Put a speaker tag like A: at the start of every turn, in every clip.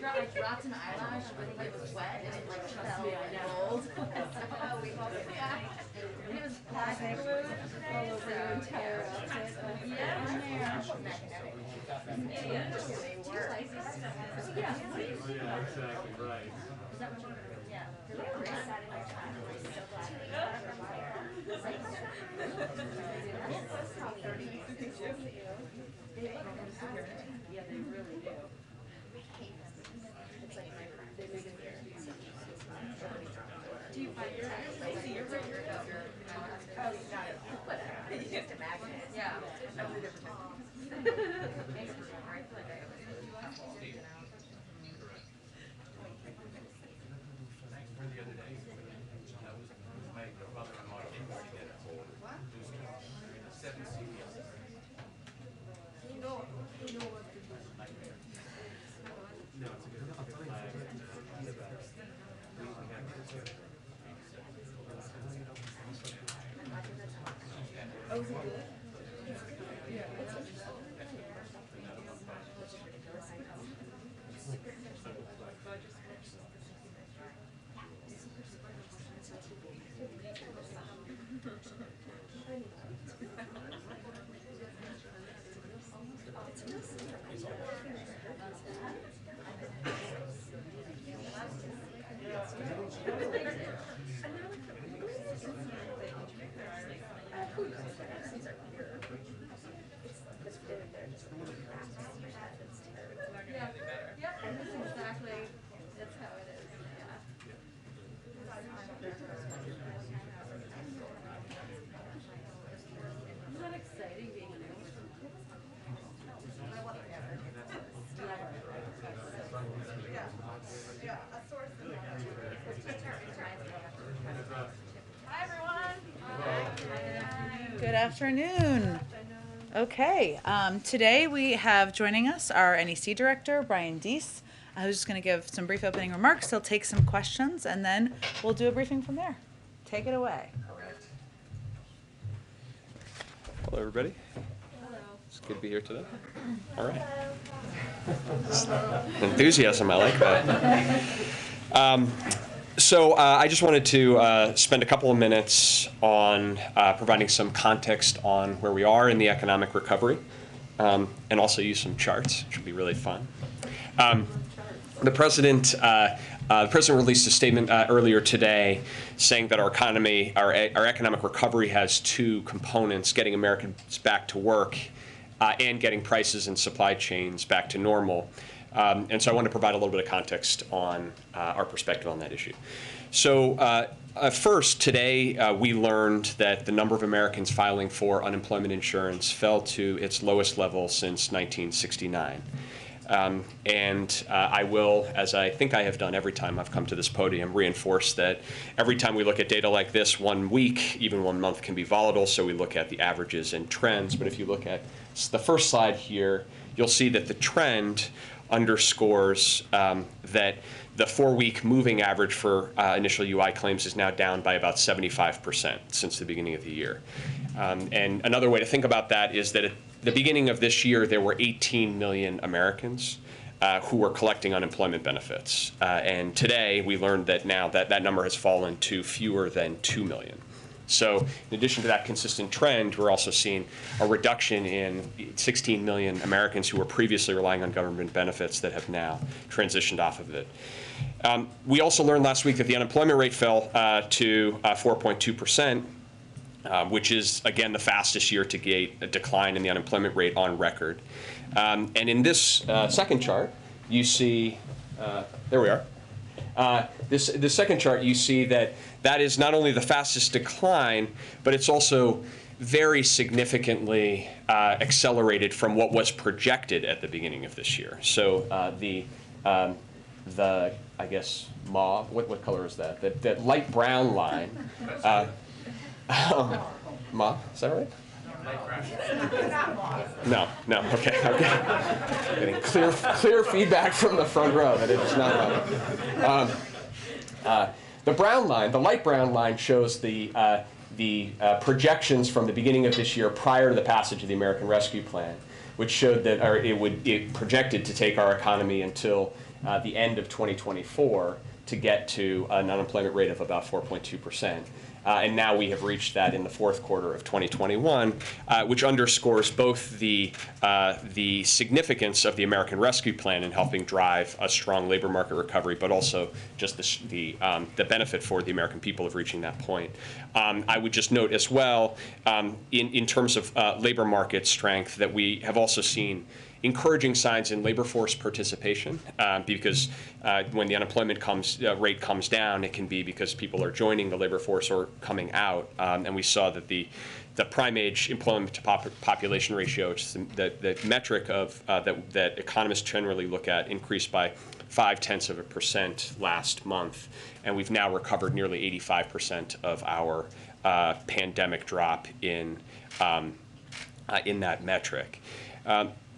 A: I dropped an eyelash, but it was wet and it like fell and rolled. Yeah. And it was plastic glue all over your entire outfit. Yeah.
B: Yeah, exactly right.
A: Yeah. Yeah, they really do. Do you find your oh, you got it. Whatever. You just a magnet. Yeah.
C: Good afternoon. Okay, today we have joining us our NEC Director, Brian Deese, who's just going to give some brief opening remarks. He'll take some questions, and then we'll do a briefing from there. Take it away.
D: Hello, everybody.
A: Hello.
D: It's good to be here today. All right. Enthusiasm, I like that. So I just wanted to spend a couple of minutes on providing some context on where we are in the economic recovery, and also use some charts, which will be really fun. The president released a statement earlier today saying that our economy, our economic recovery has two components: getting Americans back to work and getting prices and supply chains back to normal. And so I want to provide a little bit of context on our perspective on that issue. So first, today we learned that the number of Americans filing for unemployment insurance fell to its lowest level since 1969. And I will, as I think I have done every time I've come to this podium, reinforce that every time we look at data like this, 1 week, even 1 month can be volatile, so we look at the averages and trends. But if you look at the first slide here, you'll see that the trend underscores that the 4-week moving average for initial UI claims is now down by about 75% since the beginning of the year. And another way to think about that is that at the beginning of this year, there were 18 million Americans who were collecting unemployment benefits. And today, we learned that now that number has fallen to fewer than 2 million. So in addition to that consistent trend, we're also seeing a reduction in 16 million Americans who were previously relying on government benefits that have now transitioned off of it. We also learned last week that the unemployment rate fell to 4.2%, which is, again, the fastest year-to-date decline in the unemployment rate on record. And in this second chart, you see, there we are. This second chart, you see that is not only the fastest decline, but it's also very significantly accelerated from what was projected at the beginning of this year. So the I guess mauve, what color is that? That light brown line. Mauve, is that right? No, okay. Getting clear feedback from the front row that it is not loud. The brown line, the light brown line, shows the projections from the beginning of this year prior to the passage of the American Rescue Plan, which showed that it projected to take our economy until the end of 2024 to get to an unemployment rate of about 4.2%. And now we have reached that in the fourth quarter of 2021, which underscores both the significance of the American Rescue Plan in helping drive a strong labor market recovery, but also just the benefit for the American people of reaching that point. I would just note as well, in terms of labor market strength, that we have also seen encouraging signs in labor force participation, because when the unemployment rate comes down, it can be because people are joining the labor force or coming out. And we saw that the prime age employment to population ratio, which is the metric of that economists generally look at, increased by 0.5% last month, and we've now recovered nearly 85% of our pandemic drop in that metric.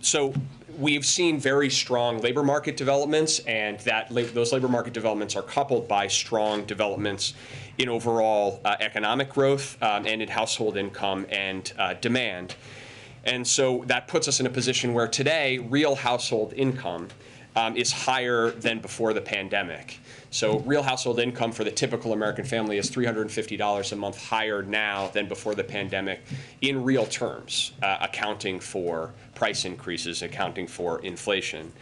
D: So we've seen very strong labor market developments, and those labor market developments are coupled by strong developments in overall economic growth and in household income and demand. And so that puts us in a position where today real household income is higher than before the pandemic. So real household income for the typical American family is $350 a month higher now than before the pandemic in real terms, accounting for price increases, accounting for inflation.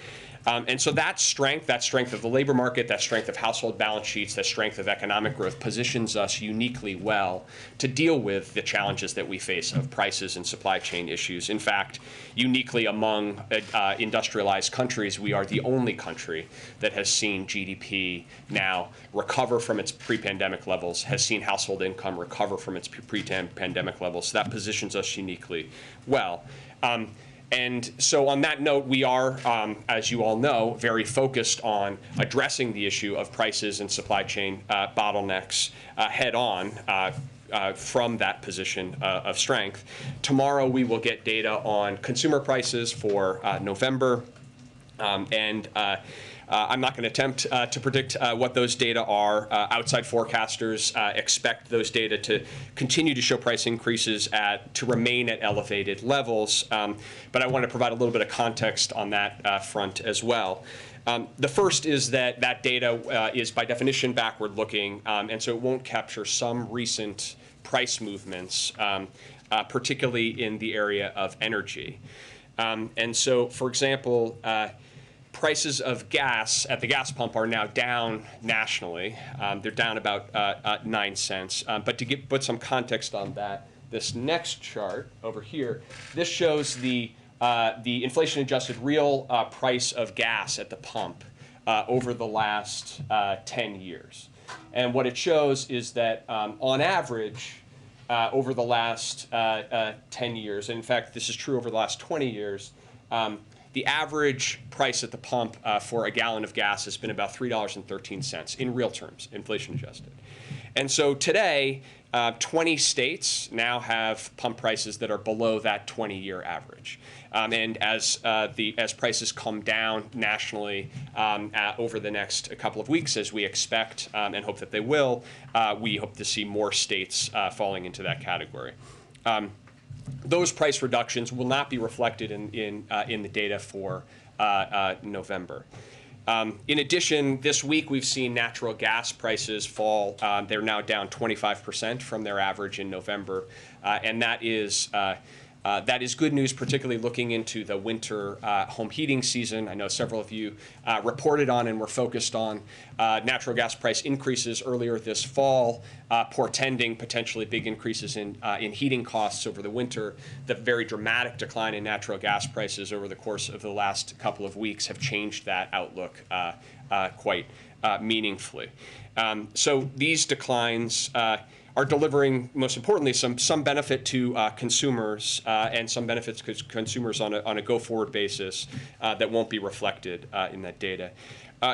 D: And so that strength of the labor market, that strength of household balance sheets, that strength of economic growth positions us uniquely well to deal with the challenges that we face of prices and supply chain issues. In fact, uniquely among industrialized countries, we are the only country that has seen GDP now recover from its pre-pandemic levels, has seen household income recover from its pre-pandemic levels. So that positions us uniquely well. And so on that note, we are, as you all know, very focused on addressing the issue of prices and supply chain bottlenecks head on from that position of strength. Tomorrow we will get data on consumer prices for November, and I'm not going to attempt to predict what those data are. Outside forecasters expect those data to continue to show price increases to remain at elevated levels. But I want to provide a little bit of context on that front as well. The first is that data is by definition backward-looking, and so it won't capture some recent price movements, particularly in the area of energy. And so, for example, prices of gas at the gas pump are now down nationally. They're down about 9 cents. But to put some context on that, this next chart over here, this shows the inflation-adjusted real price of gas at the pump over the last 10 years. And what it shows is that on average, over the last 10 years, and in fact, this is true over the last 20 years, the average price at the pump for a gallon of gas has been about $3.13 in real terms, inflation adjusted. And so today, 20 states now have pump prices that are below that 20-year average. And as prices come down nationally over the next couple of weeks, as we expect and hope that they will, we hope to see more states falling into that category. Those price reductions will not be reflected in the data for November. In addition, this week we've seen natural gas prices fall. They're now down 25% from their average in November, and that is good news, particularly looking into the winter home heating season. I know several of you reported on and were focused on natural gas price increases earlier this fall, portending potentially big increases in heating costs over the winter. The very dramatic decline in natural gas prices over the course of the last couple of weeks have changed that outlook quite meaningfully. So these declines are delivering, most importantly, some benefit to consumers and some benefits to consumers on a go-forward basis that won't be reflected in that data.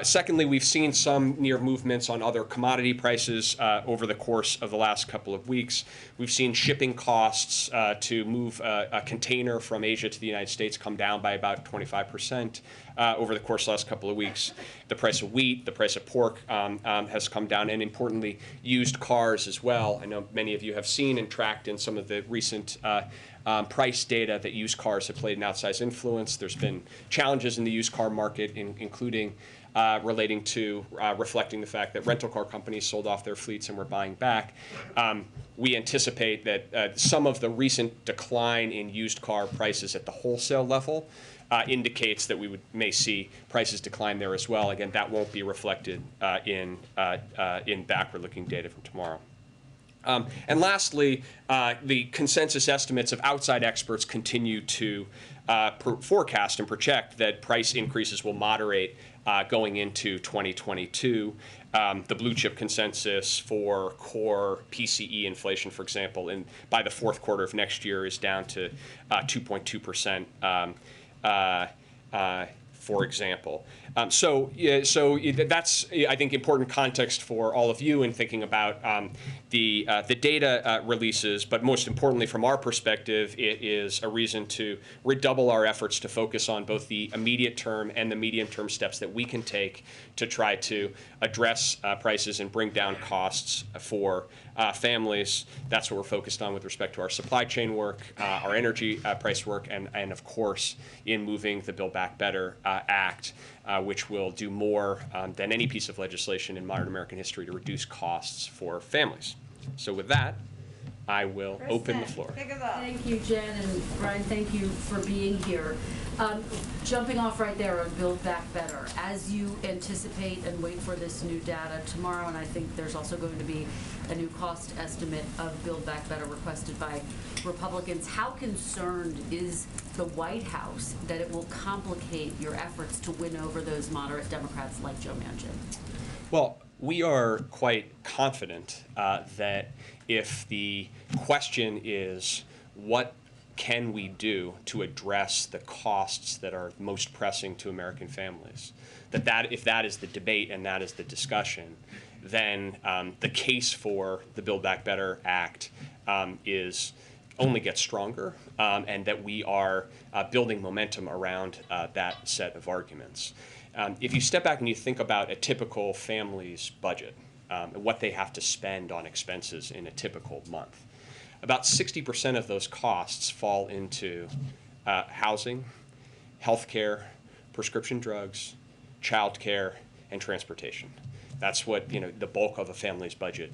D: Secondly, we've seen some near movements on other commodity prices over the course of the last couple of weeks. We've seen shipping costs to move a container from Asia to the United States come down by about 25% over the course of the last couple of weeks. The price of wheat, the price of pork has come down, and importantly, used cars as well. I know many of you have seen and tracked in some of the recent price data that used cars have played an outsized influence. There's been challenges in the used car market, including relating to reflecting the fact that rental car companies sold off their fleets and were buying back. We anticipate that some of the recent decline in used car prices at the wholesale level indicates that we may see prices decline there as well. Again, that won't be reflected in backward-looking data from tomorrow. And lastly, the consensus estimates of outside experts continue to forecast and project that price increases will moderate going into 2022. The blue chip consensus for core PCE inflation, for example, by the fourth quarter of next year is down to 2.2%. For example. So that's, I think, important context for all of you in thinking about the data releases, but most importantly, from our perspective, it is a reason to redouble our efforts to focus on both the immediate term and the medium-term steps that we can take to try to address prices and bring down costs for families. That's what we're focused on with respect to our supply chain work, our energy price work, and of course, in moving the Build Back Better Act, which will do more than any piece of legislation in modern American history to reduce costs for families. So with that, I will open the floor.
E: Thank you, Jen, and Brian, thank you for being here. Jumping off right there on Build Back Better, as you anticipate and wait for this new data tomorrow, and I think there's also going to be a new cost estimate of Build Back Better requested by Republicans, how concerned is the White House that it will complicate your efforts to win over those moderate Democrats like Joe Manchin?
D: Well, we are quite confident that if the question is what can we do to address the costs that are most pressing to American families, if that is the debate and that is the discussion, then the case for the Build Back Better Act only gets stronger, and that we are building momentum around that set of arguments. If you step back and you think about a typical family's budget, and what they have to spend on expenses in a typical month, about 60% of those costs fall into housing, healthcare, prescription drugs, childcare, and transportation. That's what the bulk of a family's budget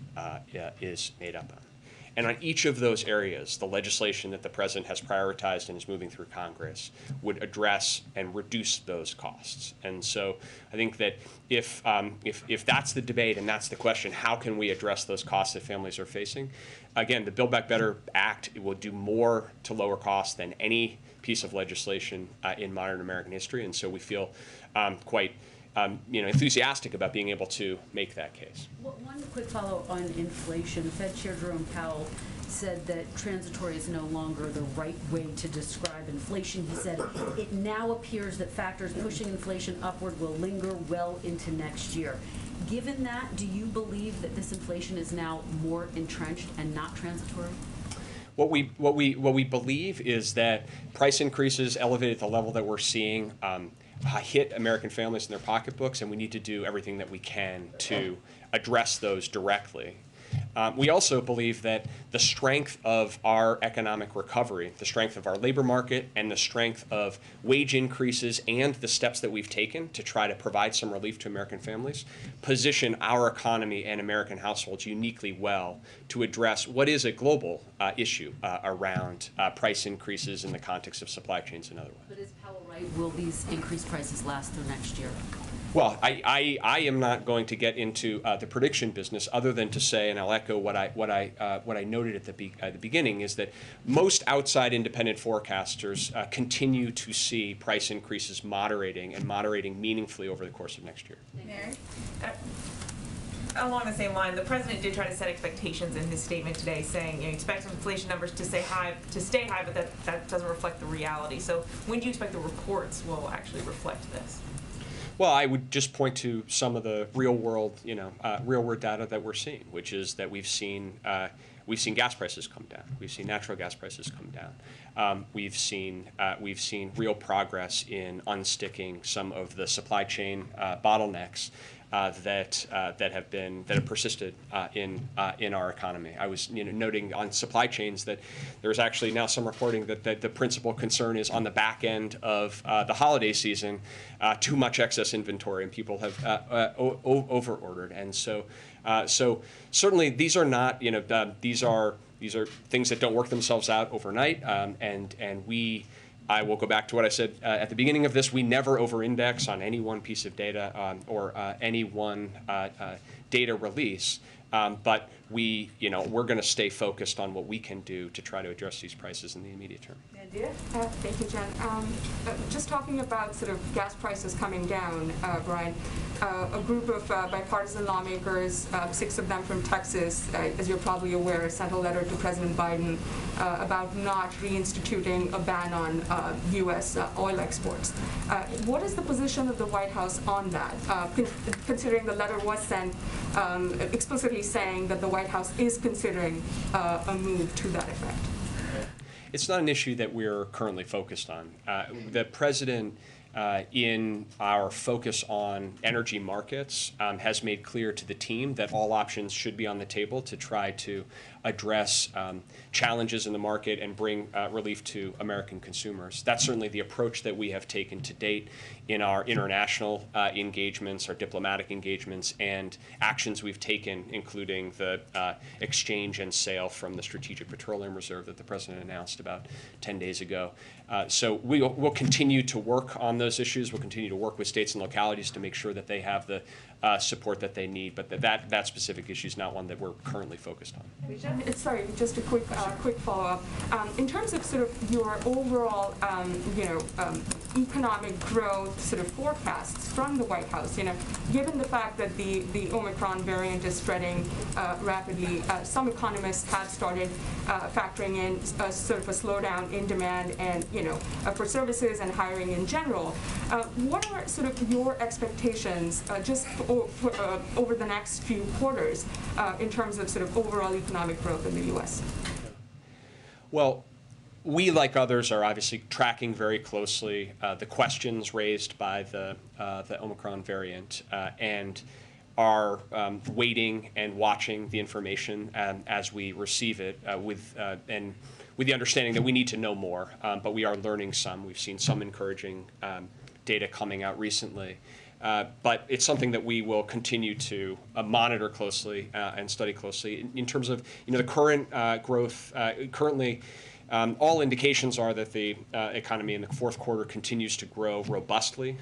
D: is made up of. And on each of those areas, the legislation that the president has prioritized and is moving through Congress would address and reduce those costs. And so I think that if that's the debate and that's the question, how can we address those costs that families are facing? Again, the Build Back Better Act will do more to lower costs than any piece of legislation in modern American history. And so we feel quite enthusiastic about being able to make that case.
E: Well, one quick follow on inflation. Fed Chair Jerome Powell said that transitory is no longer the right way to describe inflation. He said it now appears that factors pushing inflation upward will linger well into next year. Given that, do you believe that this inflation is now more entrenched and not transitory?
D: What we believe is that price increases elevated at the level that we're seeing hit American families in their pocketbooks, and we need to do everything that we can to address those directly. We also believe that the strength of our economic recovery, the strength of our labor market, and the strength of wage increases and the steps that we've taken to try to provide some relief to American families position our economy and American households uniquely well to address what is a global issue around price increases in the context of supply chains and otherwise.
E: But is Powell right? Will these increased prices last through next year?
D: Well, I am not going to get into the prediction business, other than to say, and I'll echo what I noted at the beginning, is that most outside independent forecasters continue to see price increases moderating meaningfully over the course of next year.
A: Mary?
F: Along the same line, the president did try to set expectations in his statement today, saying you expect inflation numbers to stay high, but that doesn't reflect the reality. So when do you expect the reports will actually reflect this?
D: Well, I would just point to some of the real world data that we're seeing, which is that we've seen gas prices come down. We've seen natural gas prices come down. We've seen real progress in unsticking some of the supply chain bottlenecks that have persisted in our economy. I was noting on supply chains that there's actually now some reporting that the principal concern is on the back end of the holiday season, too much excess inventory, and people have over-ordered. And so certainly these are not these are things that don't work themselves out overnight, I will go back to what I said at the beginning of this. We never over-index on any one piece of data or any one data release, but we're going to stay focused on what we can do to try to address these prices in the immediate term.
G: Thank you, Jen. Just talking about sort of gas prices coming down, Brian, a group of bipartisan lawmakers, 6 of them from Texas, as you're probably aware, sent a letter to President Biden about not reinstituting a ban on U.S. Oil exports. What is the position of the White House on that, considering the letter was sent explicitly saying that the White House is considering a move to that effect?
D: It's not an issue that we're currently focused on. The president, in our focus on energy markets, has made clear to the team that all options should be on the table to try to address challenges in the market and bring relief to American consumers. That's certainly the approach that we have taken to date in our international engagements, our diplomatic engagements, and actions we've taken, including the exchange and sale from the Strategic Petroleum Reserve that the president announced about 10 days ago. So we'll continue to work on those issues. We'll continue to work with states and localities to make sure that they have the support that they need, but that specific issue is not one that we're currently focused on.
G: Sorry, just a quick follow-up. In terms of sort of your overall, economic growth sort of forecasts from the White House, given the fact that the Omicron variant is spreading rapidly, some economists have started factoring in sort of a slowdown in demand and for services and hiring in general. What are sort of your expectations just over the next few quarters in terms of sort of overall economic growth in the U.S.?
D: Well, we, like others, are obviously tracking very closely the questions raised by the Omicron variant and are waiting and watching the information as we receive it with the understanding that we need to know more, but we are learning some. We've seen some encouraging data coming out recently. But it's something that we will continue to monitor closely and study closely. In terms of the current growth, currently all indications are that the economy in the fourth quarter continues to grow robustly,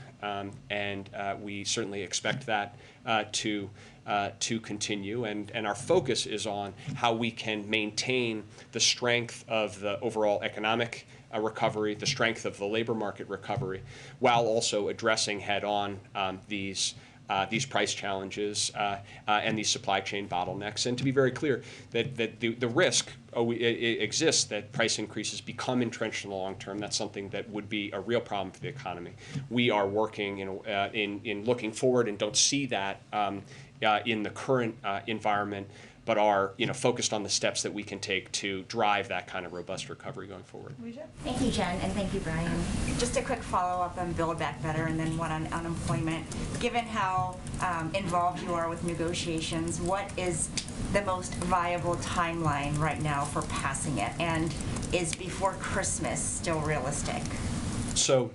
D: and we certainly expect that to continue. And our focus is on how we can maintain the strength of the overall economic recovery, the strength of the labor market recovery, while also addressing head-on these price challenges and these supply chain bottlenecks. And to be very clear, that the risk exists that price increases become entrenched in the long term. That's something that would be a real problem for the economy. We are working in looking forward and don't see that in the current environment, but are focused on the steps that we can take to drive that kind of robust recovery going forward.
H: Thank you, Jen, and thank you, Brian. Just a quick follow-up on Build Back Better and then one on unemployment. Given how involved you are with negotiations, what is the most viable timeline right now for passing it? And is before Christmas still realistic?
D: So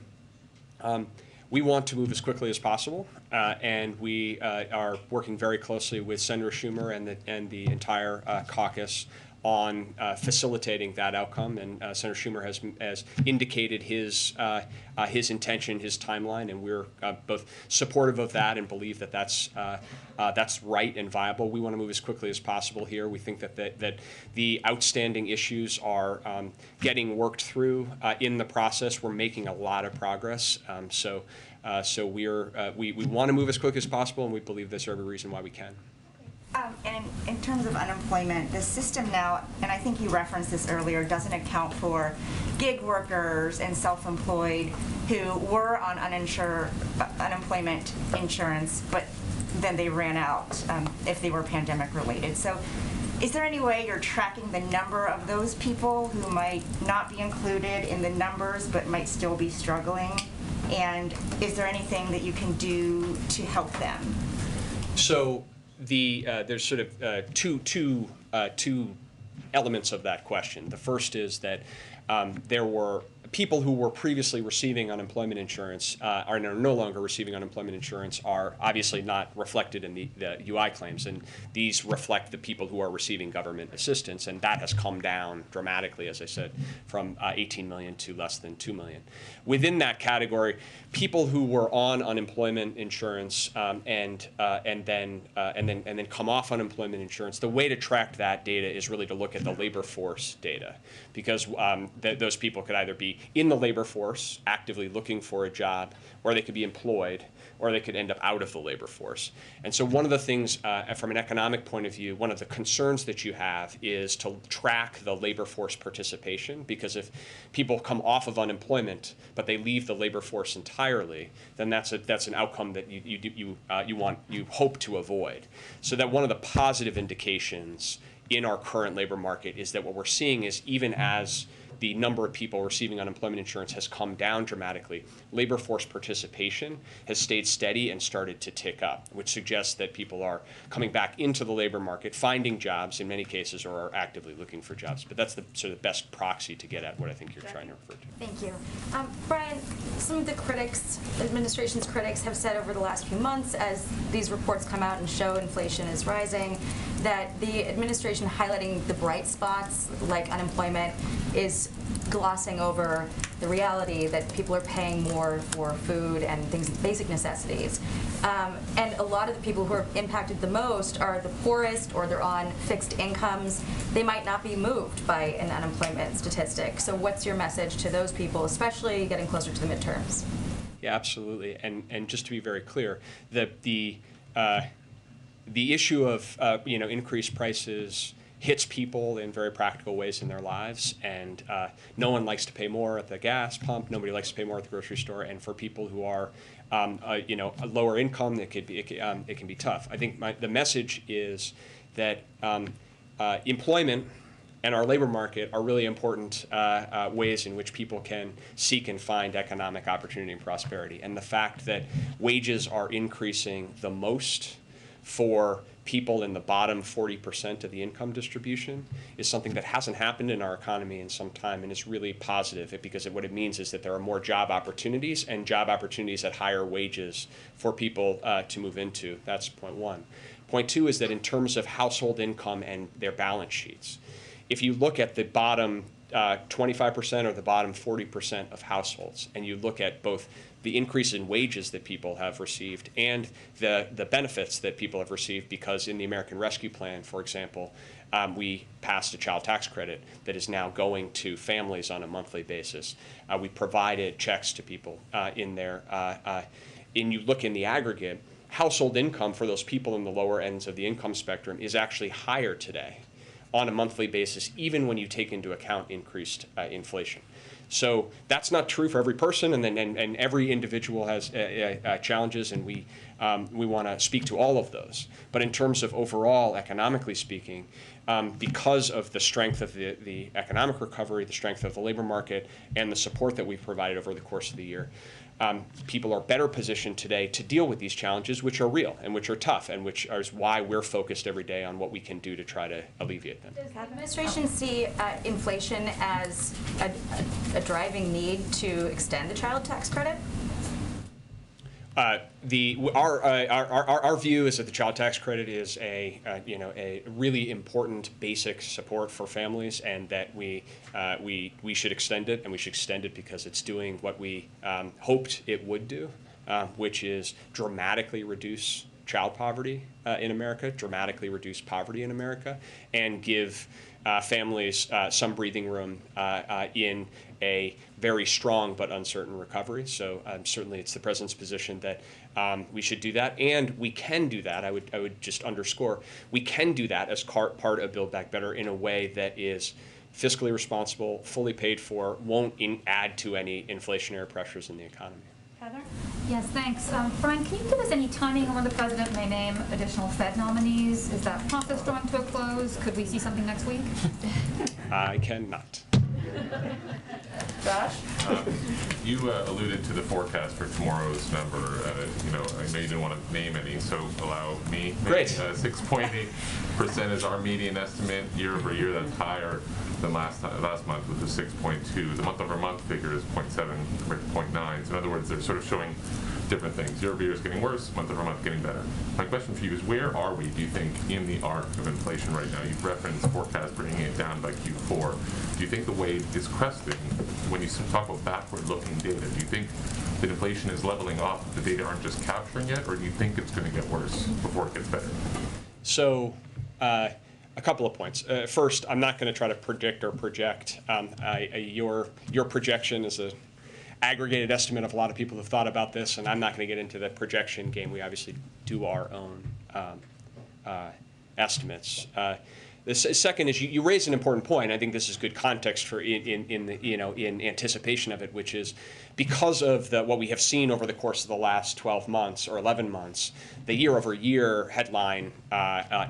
D: we want to move as quickly as possible, and we are working very closely with Senator Schumer and the entire caucus on facilitating that outcome. And Senator Schumer has indicated his intention, his timeline, and we're both supportive of that and believe that that's right and viable. We want to move as quickly as possible here. We think that the outstanding issues are getting worked through in the process. We're making a lot of progress. So we want to move as quickly as possible, and we believe there's every reason why we can.
H: And in terms of unemployment, the system now, and I think you referenced this earlier, doesn't account for gig workers and self-employed who were on unemployment insurance, but then they ran out if they were pandemic related. So is there any way you're tracking the number of those people who might not be included in the numbers but might still be struggling? And is there anything that you can do to help them?
D: So there's sort of two elements of that question. The first is that there were people who were previously receiving unemployment insurance are no longer receiving unemployment insurance are obviously not reflected in the UI claims, and these reflect the people who are receiving government assistance, and that has come down dramatically, as I said, from 18 million to less than 2 million. Within that category, people who were on unemployment insurance and then come off unemployment insurance, the way to track that data is really to look at the labor force data, because those people could either be in the labor force actively looking for a job, or they could be employed, or they could end up out of the labor force. And so one of the things from an economic point of view, one of the concerns that you have is to track the labor force participation, because if people come off of unemployment but they leave the labor force entirely, then that's an outcome that you hope to avoid. So that one of the positive indications in our current labor market is that what we're seeing is, even as the number of people receiving unemployment insurance has come down dramatically, labor force participation has stayed steady and started to tick up, which suggests that people are coming back into the labor market, finding jobs in many cases, or are actively looking for jobs. But that's the sort of best proxy to get at what I think you're trying to refer to.
I: Thank you. Brian, some of the critics, administration's critics, have said over the last few months, as these reports come out and show inflation is rising, that the administration highlighting the bright spots like unemployment is glossing over the reality that people are paying more for food and things, basic necessities. And a lot of the people who are impacted the most are the poorest, or they're on fixed incomes. They might not be moved by an unemployment statistic. So what's your message to those people, especially getting closer to the midterms?
D: Yeah, absolutely. And just to be very clear, the issue of increased prices hits people in very practical ways in their lives, and no one likes to pay more at the gas pump. Nobody likes to pay more at the grocery store. And for people who are, a lower income, it can be tough. I think the message is that employment and our labor market are really important ways in which people can seek and find economic opportunity and prosperity. And the fact that wages are increasing the most for people in the bottom 40% of the income distribution is something that hasn't happened in our economy in some time, and it's really positive, because what it means is that there are more job opportunities, and job opportunities at higher wages for people to move into. That's point one. Point two is that in terms of household income and their balance sheets, if you look at the bottom 25% or the bottom 40% of households, and you look at both the increase in wages that people have received and the benefits that people have received, because in the American Rescue Plan, for example, we passed a child tax credit that is now going to families on a monthly basis. We provided checks to people in there. And you look in the aggregate, household income for those people in the lower ends of the income spectrum is actually higher today on a monthly basis, even when you take into account increased inflation. So that's not true for every person, and every individual has challenges, and we want to speak to all of those. But in terms of overall, economically speaking, because of the strength of the economic recovery, the strength of the labor market, and the support that we've provided over the course of the year, people are better positioned today to deal with these challenges, which are real and which are tough, and which is why we're focused every day on what we can do to try to alleviate them.
I: Does the administration see inflation as a driving need to extend the child tax credit?
D: Our view is that the child tax credit is a really important basic support for families, and that we should extend it, and we should extend it because it's doing what we hoped it would do, which is dramatically reduce child poverty in America, dramatically reduce poverty in America, and give families some breathing room in a very strong but uncertain recovery. So certainly it's the president's position that we should do that, and we can do that. I would just underscore, we can do that as part of Build Back Better in a way that is fiscally responsible, fully paid for, won't add to any inflationary pressures in the economy.
H: Heather?
J: Yes, thanks. Brian, can you give us any timing on when the president may name additional Fed nominees? Is that process drawing to a close? Could we see something next week?
D: I cannot.
H: Josh?
K: You alluded to the forecast for tomorrow's number. I know you didn't want to name any, so allow me.
D: Great.
K: 6.8% is our median estimate year over year. That's higher than last month, which was 6.2. The month-over-month figure is 0.7 compared to 0.9. So in other words, they're sort of showing different things. Year over year is getting worse, month over month getting better. My question for you is, where are we, do you think, in the arc of inflation right now? You've referenced forecast bringing it down by Q4. Do you think the wave is cresting? When you talk about backward-looking data, do you think that inflation is leveling off, the data aren't just capturing it, or do you think it's going to get worse before it gets better?
D: So, a couple of points. First, I'm not going to try to predict or project. Your projection is an aggregated estimate of a lot of people who've thought about this, and I'm not going to get into the projection game. We obviously do our own estimates. The second is you raise an important point. I think this is good context for in anticipation of it, which is because of what we have seen over the course of the last 12 months or 11 months, the year-over-year headline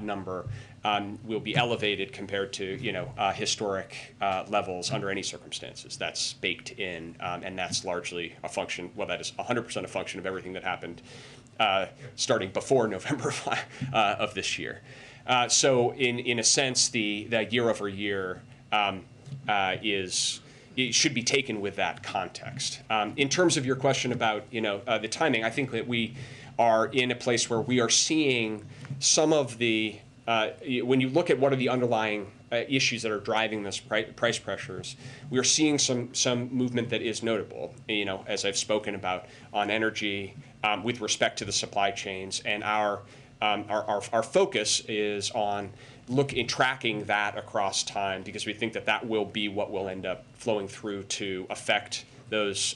D: number will be elevated compared to historic levels under any circumstances. That's baked in, and that's largely a function. Well, that is 100% a function of everything that happened starting before November of this year. So in a sense, the year over year it should be taken with that context. In terms of your question about the timing, I think that we are in a place where we are seeing some of the when you look at what are the underlying issues that are driving this price pressures, we are seeing some movement that is notable. As I've spoken about on energy, with respect to the supply chains, and our focus is on tracking that across time, because we think that will be what will end up flowing through to affect those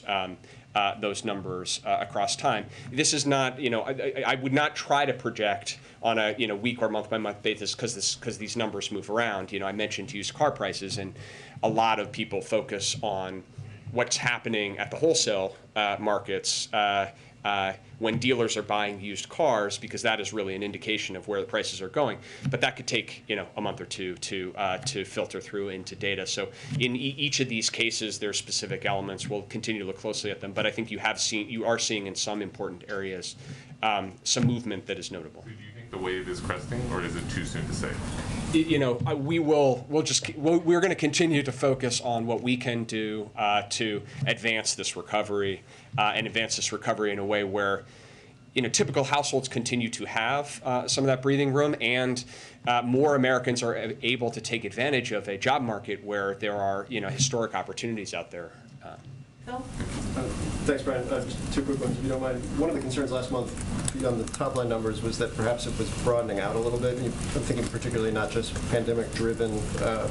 D: numbers across time. This is not, I would not try to project on a week or month by month basis because these numbers move around. I mentioned used car prices, and a lot of people focus on what's happening at the wholesale markets when dealers are buying used cars, because that is really an indication of where the prices are going. But that could take a month or two to filter through into data. So in each of these cases, there are specific elements. We'll continue to look closely at them. But I think you are seeing in some important areas some movement that is notable.
K: Do you think the wave is cresting, or is it too soon to say?
D: We're going to continue to focus on what we can do to advance this recovery and advance this recovery in a way where typical households continue to have some of that breathing room, and more Americans are able to take advantage of a job market where there are historic opportunities out there.
H: Phil?
L: Thanks, Brian. Just two quick ones, if you don't mind. One of the concerns last month on the top line numbers was that perhaps it was broadening out a little bit. I'm thinking particularly not just pandemic-driven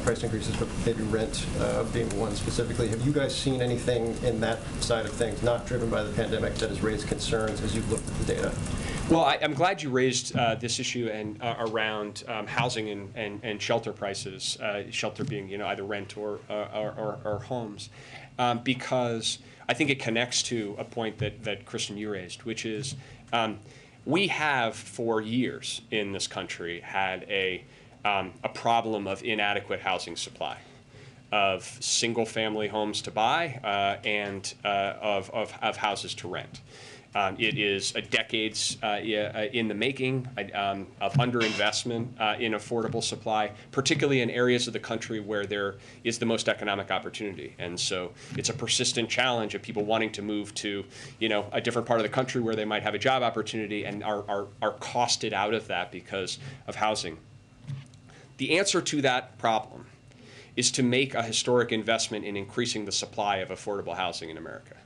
L: price increases, but maybe rent being one specifically. Have you guys seen anything in that side of things, not driven by the pandemic, that has raised concerns as you've looked at the data?
D: Well, I'm glad you raised this issue around housing and shelter prices, shelter being either rent or homes, because I think it connects to a point that Kristen, you raised, which is we have for years in this country had a problem of inadequate housing supply, of single-family homes to buy and of houses to rent. It is decades in the making of underinvestment in affordable supply, particularly in areas of the country where there is the most economic opportunity. And so it's a persistent challenge of people wanting to move to a different part of the country where they might have a job opportunity and are costed out of that because of housing. The answer to that problem is to make a historic investment in increasing the supply of affordable housing in America.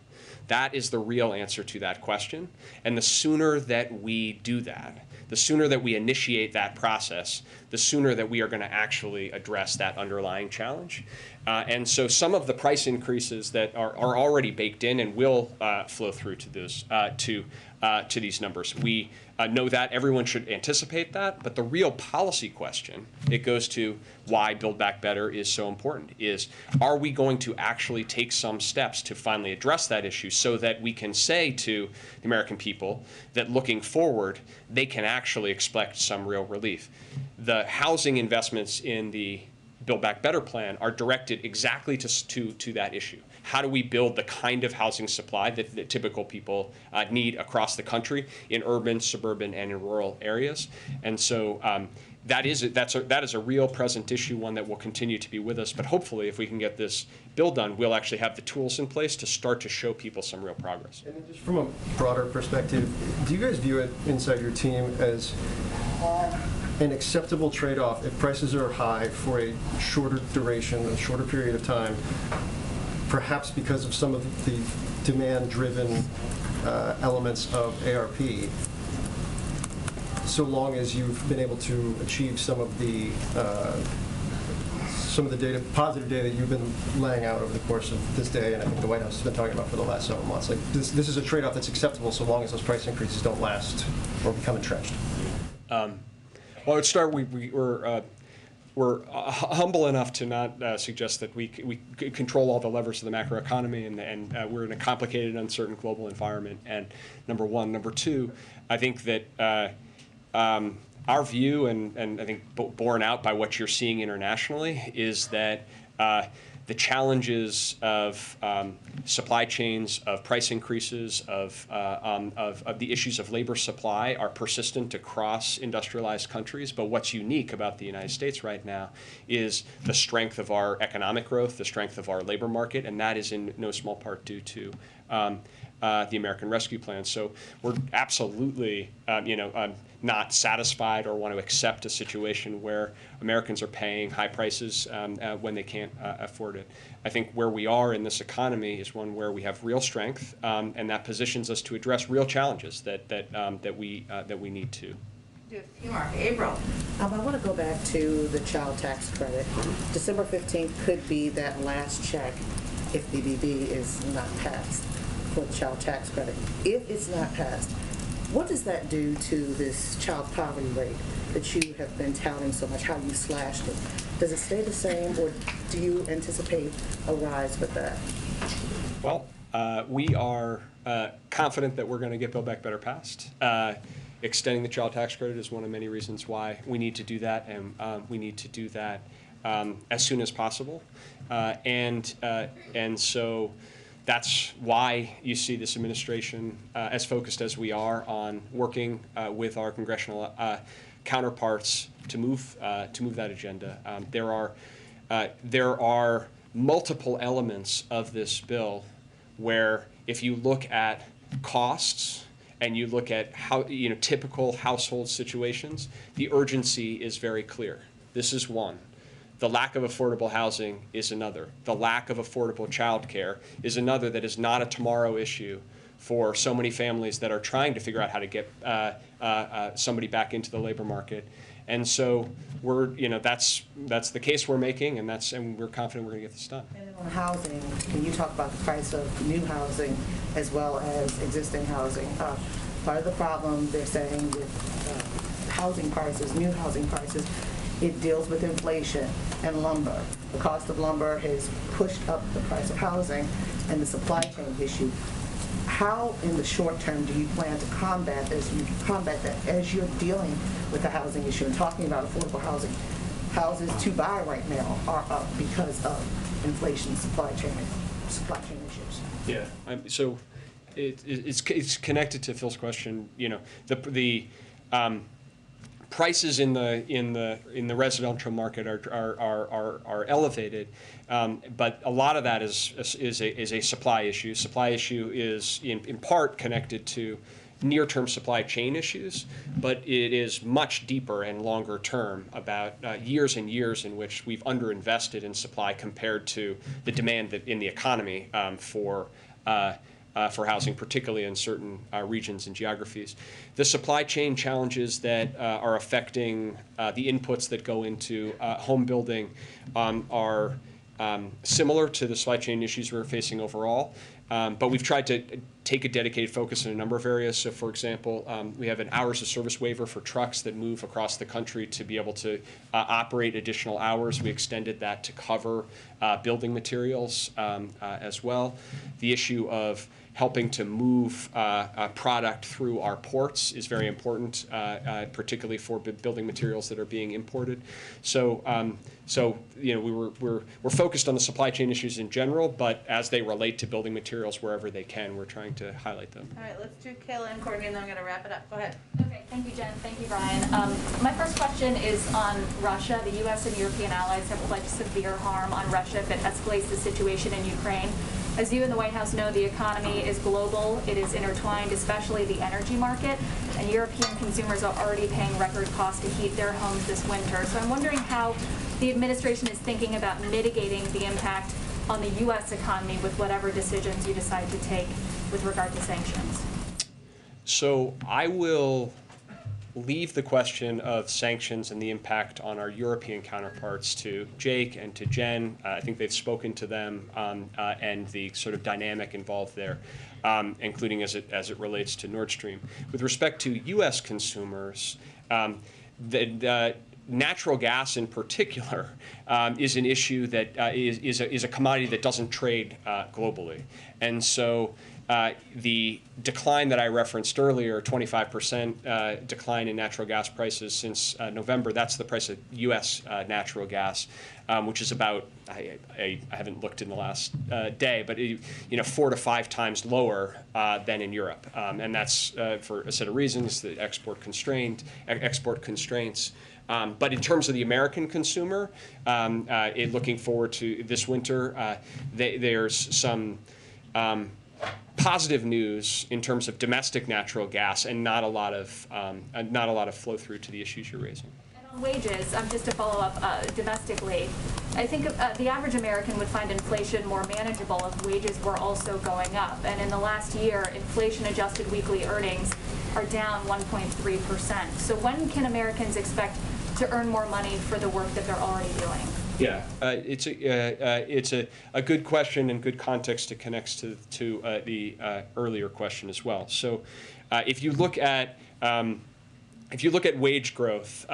D: That is the real answer to that question. And the sooner that we do that, the sooner that we initiate that process, the the sooner that we are going to actually address that underlying challenge. And so some of the price increases that are already baked in and will flow through to those to these numbers. We know that everyone should anticipate that, but the real policy question, it goes to why Build Back Better is so important, is are we going to actually take some steps to finally address that issue so that we can say to the American people that looking forward, they can actually expect some real relief. The housing investments in the Build Back Better plan are directed exactly to that issue. How do we build the kind of housing supply that typical people need across the country in urban, suburban, and in rural areas? And so that is a real present issue, one that will continue to be with us. But hopefully, if we can get this bill done, we'll actually have the tools in place to start to show people some real progress.
L: And then just from a broader perspective, do you guys view it inside your team as an acceptable trade-off if prices are high for a shorter duration, a shorter period of time, perhaps because of some of the demand-driven elements of ARP, so long as you've been able to achieve some of the data, positive data you've been laying out over the course of this day, and I think the White House has been talking about for the last several months. Like this is a trade-off that's acceptable so long as those price increases don't last or become entrenched.
D: Well, I would start. We're humble enough to not suggest that we control all the levers of the macroeconomy, and we're in a complicated, uncertain global environment. And number one, number two, I think that our view, and I think borne out by what you're seeing internationally, is that the challenges of supply chains, of price increases, of the issues of labor supply are persistent across industrialized countries. But what's unique about the United States right now is the strength of our economic growth, the strength of our labor market, and that is in no small part due to the American Rescue Plan. So we're absolutely, not satisfied or want to accept a situation where Americans are paying high prices when they can't afford it. I think where we are in this economy is one where we have real strength, and that positions us to address real challenges that we need to.
M: Do a few more. April. I want to go back to the child tax credit. December 15th could be that last check if the BBB is not passed for the child tax credit. If it's not passed, what does that do to this child poverty rate that you have been touting so much, how you slashed it? Does it stay the same, or do you anticipate a rise with that?
D: Well, we are confident that we're going to get Build Back Better passed. Extending the child tax credit is one of many reasons why we need to do that, and we need to do that as soon as possible. And so that's why you see this administration as focused as we are on working with our congressional counterparts to move that agenda. There are multiple elements of this bill where, if you look at costs and you look at how typical household situations, the urgency is very clear. This is one. The lack of affordable housing is another. The lack of affordable childcare is another that is not a tomorrow issue for so many families that are trying to figure out how to get somebody back into the labor market. And so that's the case we're making, and we're confident we're going to get this done.
M: And then on housing, can you talk about the price of new housing as well as existing housing? Part of the problem they're saying with housing prices, new housing prices, it deals with inflation and lumber. The cost of lumber has pushed up the price of housing and the supply chain issue. How, in the short term, do you plan to combat that as you're dealing with the housing issue and talking about affordable housing? Houses to buy right now are up because of inflation, supply chain issues.
D: Yeah. So it's connected to Phil's question. The prices in the residential market are elevated, but a lot of that is a supply issue. Supply issue is in part connected to near-term supply chain issues, but it is much deeper and longer term about years and years in which we've underinvested in supply compared to the demand in the economy for for housing, particularly in certain regions and geographies. The supply chain challenges that are affecting the inputs that go into home building are similar to the supply chain issues we're facing overall, but we've tried to take a dedicated focus in a number of areas. So, for example, we have an hours of service waiver for trucks that move across the country to be able to operate additional hours. We extended that to cover building materials as well. The issue of helping to move product through our ports is very important, particularly for building materials that are being imported. So, we're focused on the supply chain issues in general, but as they relate to building materials wherever they can, we're trying to highlight them.
C: All right, let's do Kayla and Courtney, and then I'm going to wrap it up. Go ahead.
J: Okay, thank you, Jen. Thank you, Brian. My first question is on Russia. The U.S. and European allies have pledged severe harm on Russia if it escalates the situation in Ukraine. As you in the White House know, the economy is global. It is intertwined, especially the energy market, and European consumers are already paying record costs to heat their homes this winter. So I'm wondering how the administration is thinking about mitigating the impact on the U.S. economy with whatever decisions you decide to take with regard to sanctions.
D: So I will leave the question of sanctions and the impact on our European counterparts to Jake and to Jen. I think they've spoken to them and the sort of dynamic involved there, including as it relates to Nord Stream. With respect to U.S. consumers, the natural gas in particular is an issue that is a commodity that doesn't trade globally. And so the decline that I referenced earlier, 25% decline in natural gas prices since November, that's the price of U.S. Natural gas, which is about, I haven't looked in the last day, but 4 to 5 times lower than in Europe. And that's for a set of reasons, the export constraints. But in terms of the American consumer, looking forward to this winter, there's some positive news in terms of domestic natural gas, and not a lot of flow through to the issues you're raising.
J: And on wages, just to follow up domestically, I think the average American would find inflation more manageable if wages were also going up. And in the last year, inflation-adjusted weekly earnings are down 1.3%. So when can Americans expect to earn more money for the work that they're already doing?
D: Yeah, it's a good question and good context to connect to the earlier question as well. So, if you look at wage growth,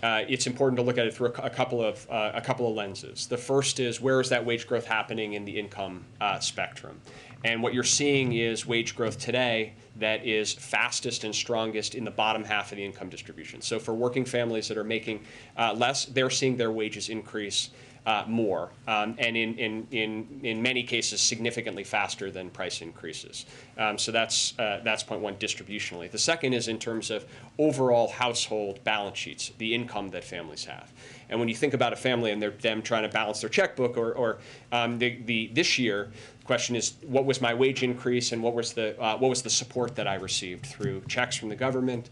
D: it's important to look at it through a couple of lenses. The first is, where is that wage growth happening in the income spectrum? And what you're seeing is wage growth today that is fastest and strongest in the bottom half of the income distribution. So for working families that are making less, they're seeing their wages increase more, and in many cases significantly faster than price increases. So that's point one distributionally. The second is in terms of overall household balance sheets, the income that families have. And when you think about a family and them trying to balance their checkbook, or this year, the question is, what was my wage increase, and what was the support that I received through checks from the government,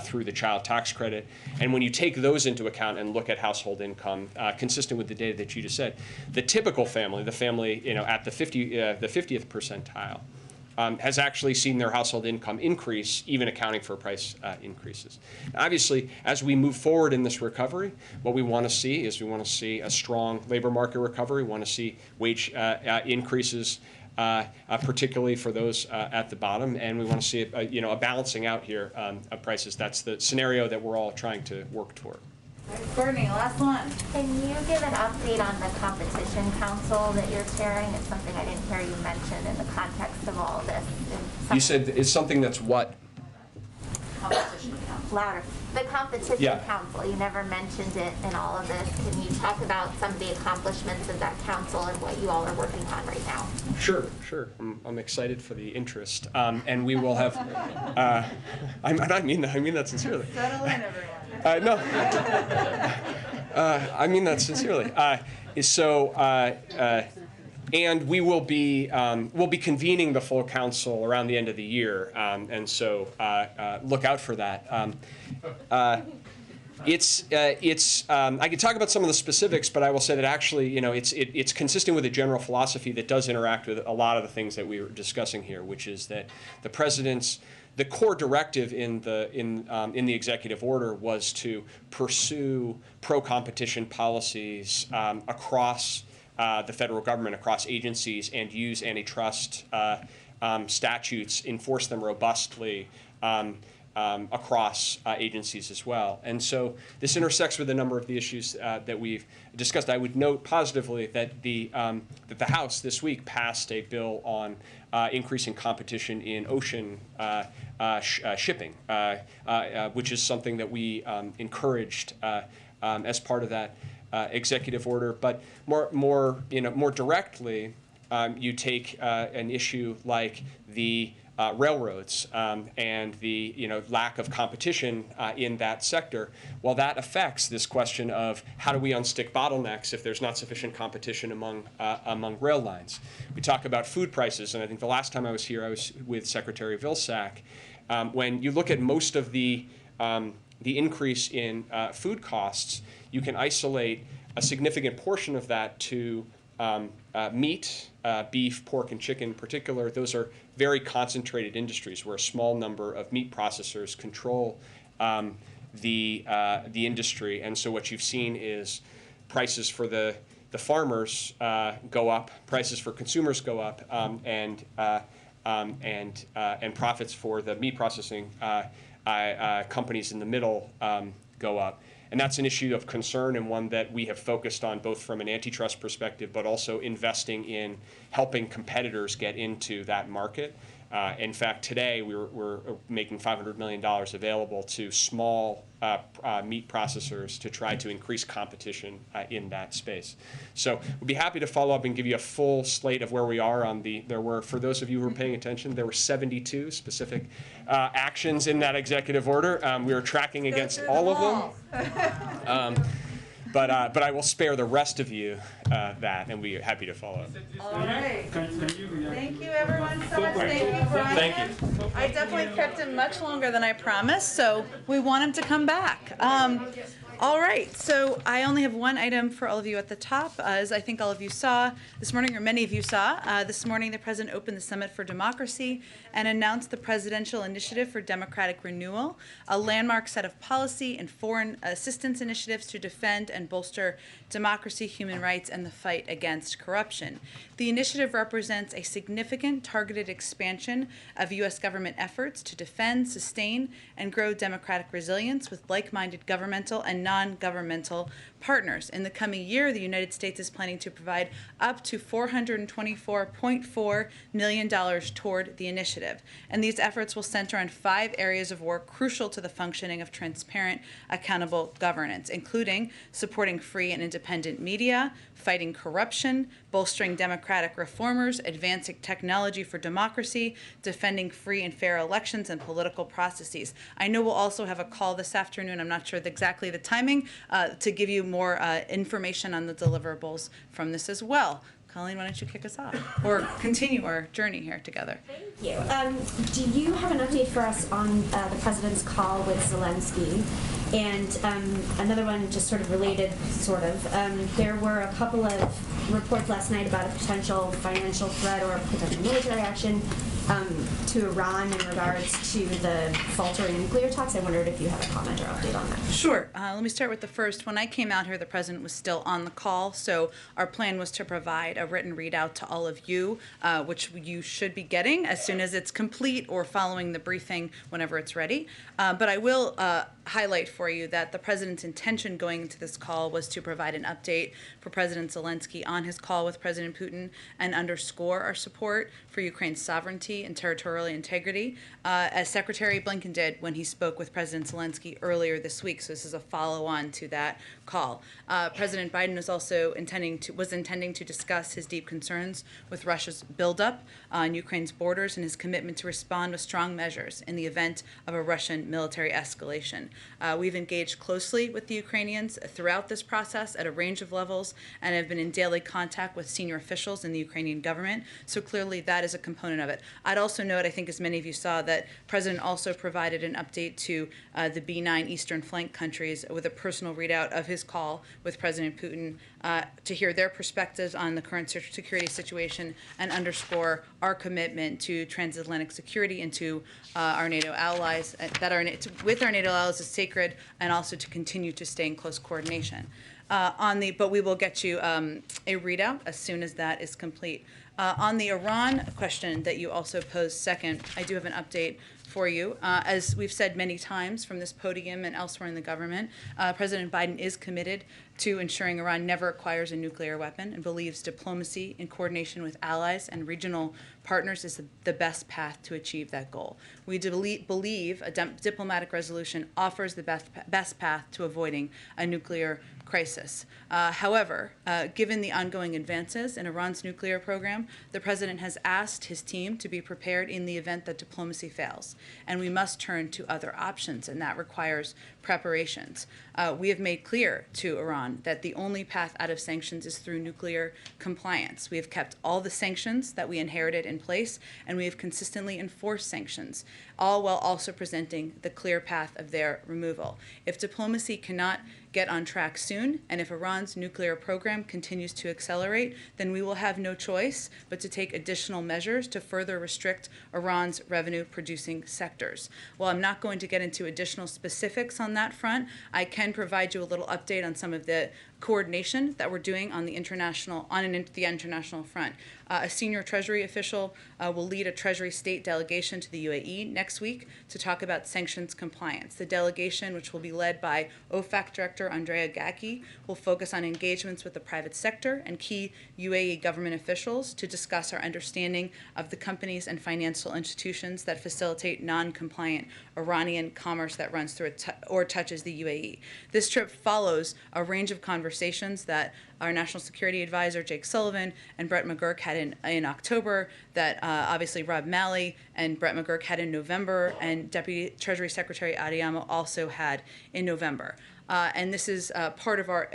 D: through the child tax credit. And when you take those into account and look at household income, consistent with the data that you just said, the typical family, the family at the 50th percentile, has actually seen their household income increase, even accounting for price increases. Obviously, as we move forward in this recovery, what we want to see is a strong labor market recovery. We want to see wage increases, particularly for those at the bottom, and we want to see a balancing out here of prices. That's the scenario that we're all trying to work toward.
C: Courtney, last one.
N: Can you give an update on the Competition Council that you're chairing? It's something I didn't hear you mention in the context of all of this.
D: You said it's something that's what?
N: Competition Council. Louder. The Competition Council. You never mentioned it in all of this. Can you talk about some of the accomplishments of that council and what you all are working on right now? Sure.
D: I'm excited for the interest, and we will have. I mean that sincerely.
C: Settle in, everyone.
D: No, I mean that sincerely. And we will be convening the full council around the end of the year, and so look out for that. I could talk about some of the specifics, but I will say that actually, it's consistent with a general philosophy that does interact with a lot of the things that we were discussing here, which is that the core directive in the executive order was to pursue pro-competition policies across the federal government, across agencies, and use antitrust statutes, enforce them robustly across agencies as well. And so this intersects with a number of the issues that we've discussed. I would note positively that the House this week passed a bill on increasing competition in ocean shipping, which is something that we encouraged as part of that executive order. But more directly, you take an issue like the railroads and the lack of competition in that sector. Well, that affects this question of how do we unstick bottlenecks if there's not sufficient competition among rail lines. We talk about food prices, and I think the last time I was here, I was with Secretary Vilsack. When you look at most of the increase in food costs, you can isolate a significant portion of that to meat, beef, pork, and chicken in particular. Those are very concentrated industries where a small number of meat processors control the industry. And so what you've seen is prices for the farmers go up, prices for consumers go up, and profits for the meat processing companies in the middle go up. And that's an issue of concern and one that we have focused on both from an antitrust perspective, but also investing in helping competitors get into that market. In fact, today we're making $500 million available to small meat processors to try to increase competition in that space. So we'd be happy to follow up and give you a full slate of where we are on for those of you who were paying attention, there were 72 specific actions in that executive order. We were tracking against all of them. But I will spare the rest of you that, and we're happy to follow up.
C: All right. Thank you, everyone, so much. Thank you, Brian.
D: Thank you.
C: I definitely kept him much longer than I promised, so we want him to come back. All right, so I only have one item for all of you at the top. As I think all of you saw this morning, or many of you saw, this morning the President opened the Summit for Democracy and announced the Presidential Initiative for Democratic Renewal, a landmark set of policy and foreign assistance initiatives to defend and bolster democracy, human rights, and the fight against corruption. The initiative represents a significant targeted expansion of U.S. government efforts to defend, sustain, and grow democratic resilience with like-minded governmental and non-governmental partners. In the coming year, the United States is planning to provide up to $424.4 million toward the initiative. And these efforts will center on 5 areas of work crucial to the functioning of transparent, accountable governance, including supporting free and independent media, fighting corruption, bolstering democratic reformers, advancing technology for democracy, defending free and fair elections and political processes. I know we'll also have a call this afternoon, I'm not sure exactly the timing, to give you more information on the deliverables from this as well. Colleen, why don't you kick us off, or continue our journey here together?
I: Thank you. Do you have an update for us on the President's call with Zelensky? And another one just sort of related, there were a couple of reports last night about a potential financial threat or a potential military action to Iran in regards to the faltering nuclear talks. I wondered if you had a comment or update on that.
C: Sure. Let me start with the first. When I came out here, the President was still on the call, so our plan was to provide a written readout to all of you, which you should be getting as soon as it's complete or following the briefing whenever it's ready. But I will highlight for you that the President's intention going into this call was to provide an update for President Zelensky on his call with President Putin and underscore our support for Ukraine's sovereignty and territorial integrity, as Secretary Blinken did when he spoke with President Zelensky earlier this week. So this is a follow-on to that call. President Biden was also intending to discuss his deep concerns with Russia's buildup on Ukraine's borders and his commitment to respond with strong measures in the event of a Russian military escalation. We've engaged closely with the Ukrainians throughout this process at a range of levels and have been in daily contact with senior officials in the Ukrainian government. So clearly that is a component of it. I'd also note, I think as many of you saw, that President also provided an update to the B9 Eastern Flank countries with a personal readout of his call with President Putin to hear their perspectives on the current security situation and underscore our commitment to transatlantic security and to our NATO allies, with our NATO allies is sacred, and also to continue to stay in close coordination. But we will get you a readout as soon as that is complete. On the Iran question that you also posed second, I do have an update for you. As we've said many times from this podium and elsewhere in the government, President Biden is committed to ensuring Iran never acquires a nuclear weapon and believes diplomacy in coordination with allies and regional partners is the best path to achieve that goal. We believe a diplomatic resolution offers the best path to avoiding a nuclear crisis. However, given the ongoing advances in Iran's nuclear program, the president has asked his team to be prepared in the event that diplomacy fails, and we must turn to other options, and that requires preparations. We have made clear to Iran that the only path out of sanctions is through nuclear compliance. We have kept all the sanctions that we inherited in place, and we have consistently enforced sanctions, all while also presenting the clear path of their removal. If diplomacy cannot get on track soon, and if Iran's nuclear program continues to accelerate, then we will have no choice but to take additional measures to further restrict Iran's revenue-producing sectors. While I'm not going to get into additional specifics on that front, I can provide you a little update on some of the coordination that we're doing on the international front. A senior Treasury official will lead a Treasury State delegation to the UAE next week to talk about sanctions compliance. The delegation, which will be led by OFAC Director Andrea Gacki, will focus on engagements with the private sector and key UAE government officials to discuss our understanding of the companies and financial institutions that facilitate non-compliant Iranian commerce that runs through or touches the UAE. This trip follows a range of conversations that our National Security Advisor, Jake Sullivan, and Brett McGurk had in October, that obviously Rob Malley and Brett McGurk had in November, and Deputy Treasury Secretary Adeyemo also had in November. And this is part of our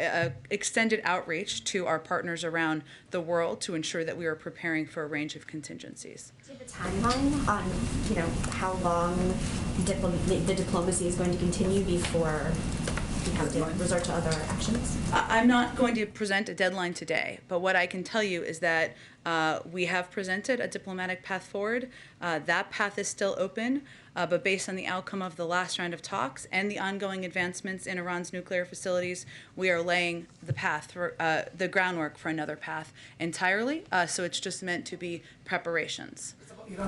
C: extended outreach to our partners around the world to ensure that we are preparing for a range of contingencies.
O: Do you have a timeline on, how long the diplomacy is going to continue before you have to resort to other actions?
C: I'm not going to present a deadline today, but what I can tell you is that we have presented a diplomatic path forward. That path is still open, but based on the outcome of the last round of talks and the ongoing advancements in Iran's nuclear facilities, we are laying the path for the groundwork for another path entirely. So it's just meant to be preparations.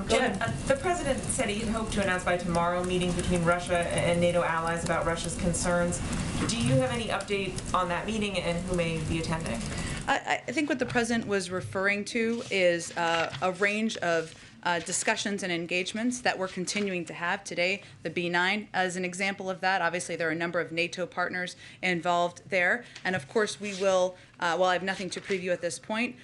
F: Jen, the president said he hoped to announce by tomorrow a meeting between Russia and NATO allies about Russia's concerns. Do you have any update on that meeting and who may be attending?
C: I think what the president was referring to is a range of discussions and engagements that we're continuing to have today. The B9 as an example of that. Obviously, there are a number of NATO partners involved there. And of course, we will, while I have nothing to preview at this point,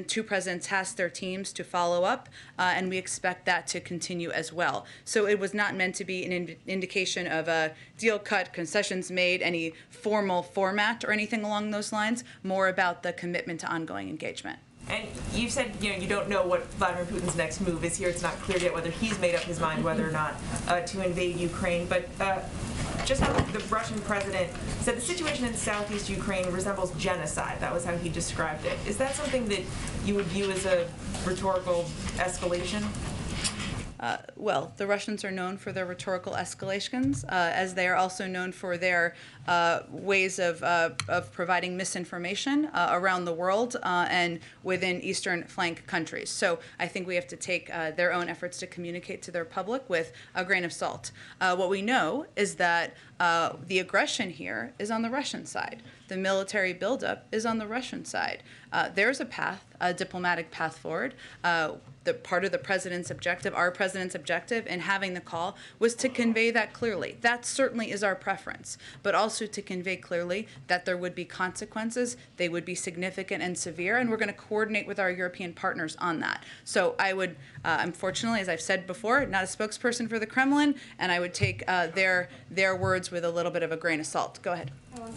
C: two presidents tasked their teams to follow up, and we expect that to continue as well. So it was not meant to be an indication of a deal cut, concessions made, any formal format or anything along those lines, more about the commitment to ongoing engagement.
F: And you said you don't know what Vladimir Putin's next move is here. It's not clear yet whether he's made up his mind whether or not to invade Ukraine. But just how the Russian president said the situation in southeast Ukraine resembles genocide. That was how he described it. Is that something that you would view as a rhetorical escalation?
C: Well, the Russians are known for their rhetorical escalations, as they are also known for their ways of providing misinformation around the world and within Eastern flank countries. So I think we have to take their own efforts to communicate to their public with a grain of salt. What we know is that the aggression here is on the Russian side. The military buildup is on the Russian side. There's a path, a diplomatic path forward. The part of the president's objective, our president's objective in having the call was to convey that clearly. That certainly is our preference, but also to convey clearly that there would be consequences, they would be significant and severe, and we're going to coordinate with our European partners on that. So I would, unfortunately, as I've said before, not a spokesperson for the Kremlin, and I would take their words with a little bit of a grain of salt. Go ahead.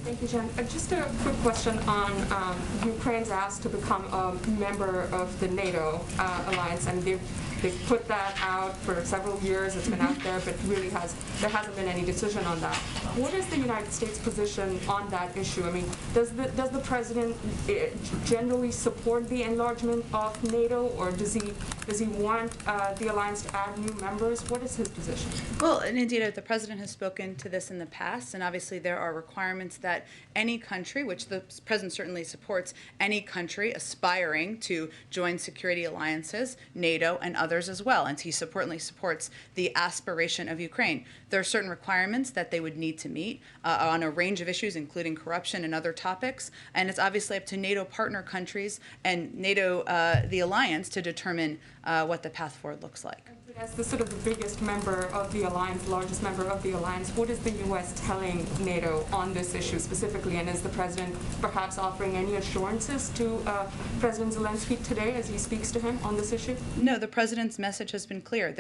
G: Thank you, Jen. Just a quick question on Ukraine's ask to become a member of the NATO alliance, and they've They've put that out for several years. It's been out there, but really there hasn't been any decision on that. What is the United States position on that issue? I mean, does the president generally support the enlargement of NATO, or does he want the alliance to add new members? What is his position?
C: Well, and indeed, the president has spoken to this in the past, and obviously there are requirements that any country, which the president certainly supports, any country aspiring to join security alliances, NATO and others as well, and he certainly supports the aspiration of Ukraine. There are certain requirements that they would need to meet on a range of issues, including corruption and other topics, and it's obviously up to NATO partner countries and NATO, the alliance, to determine what the path forward looks like.
G: As the sort of the biggest member of the alliance, largest member of the alliance, what is the U.S. telling NATO on this issue specifically? And is the president perhaps offering any assurances to President Zelensky today as he speaks to him on this issue?
C: No, the president's message has been clear.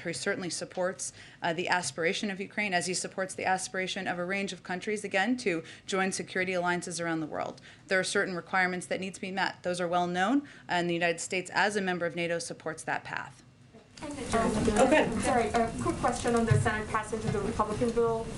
C: He certainly supports the aspiration of Ukraine, as he supports the aspiration of a range of countries, again, to join security alliances around the world. There are certain requirements that need to be met. Those are well known, and the United States, as a member of NATO, supports that path.
G: Okay. Sorry, a quick question on the Senate passage of the Republican bill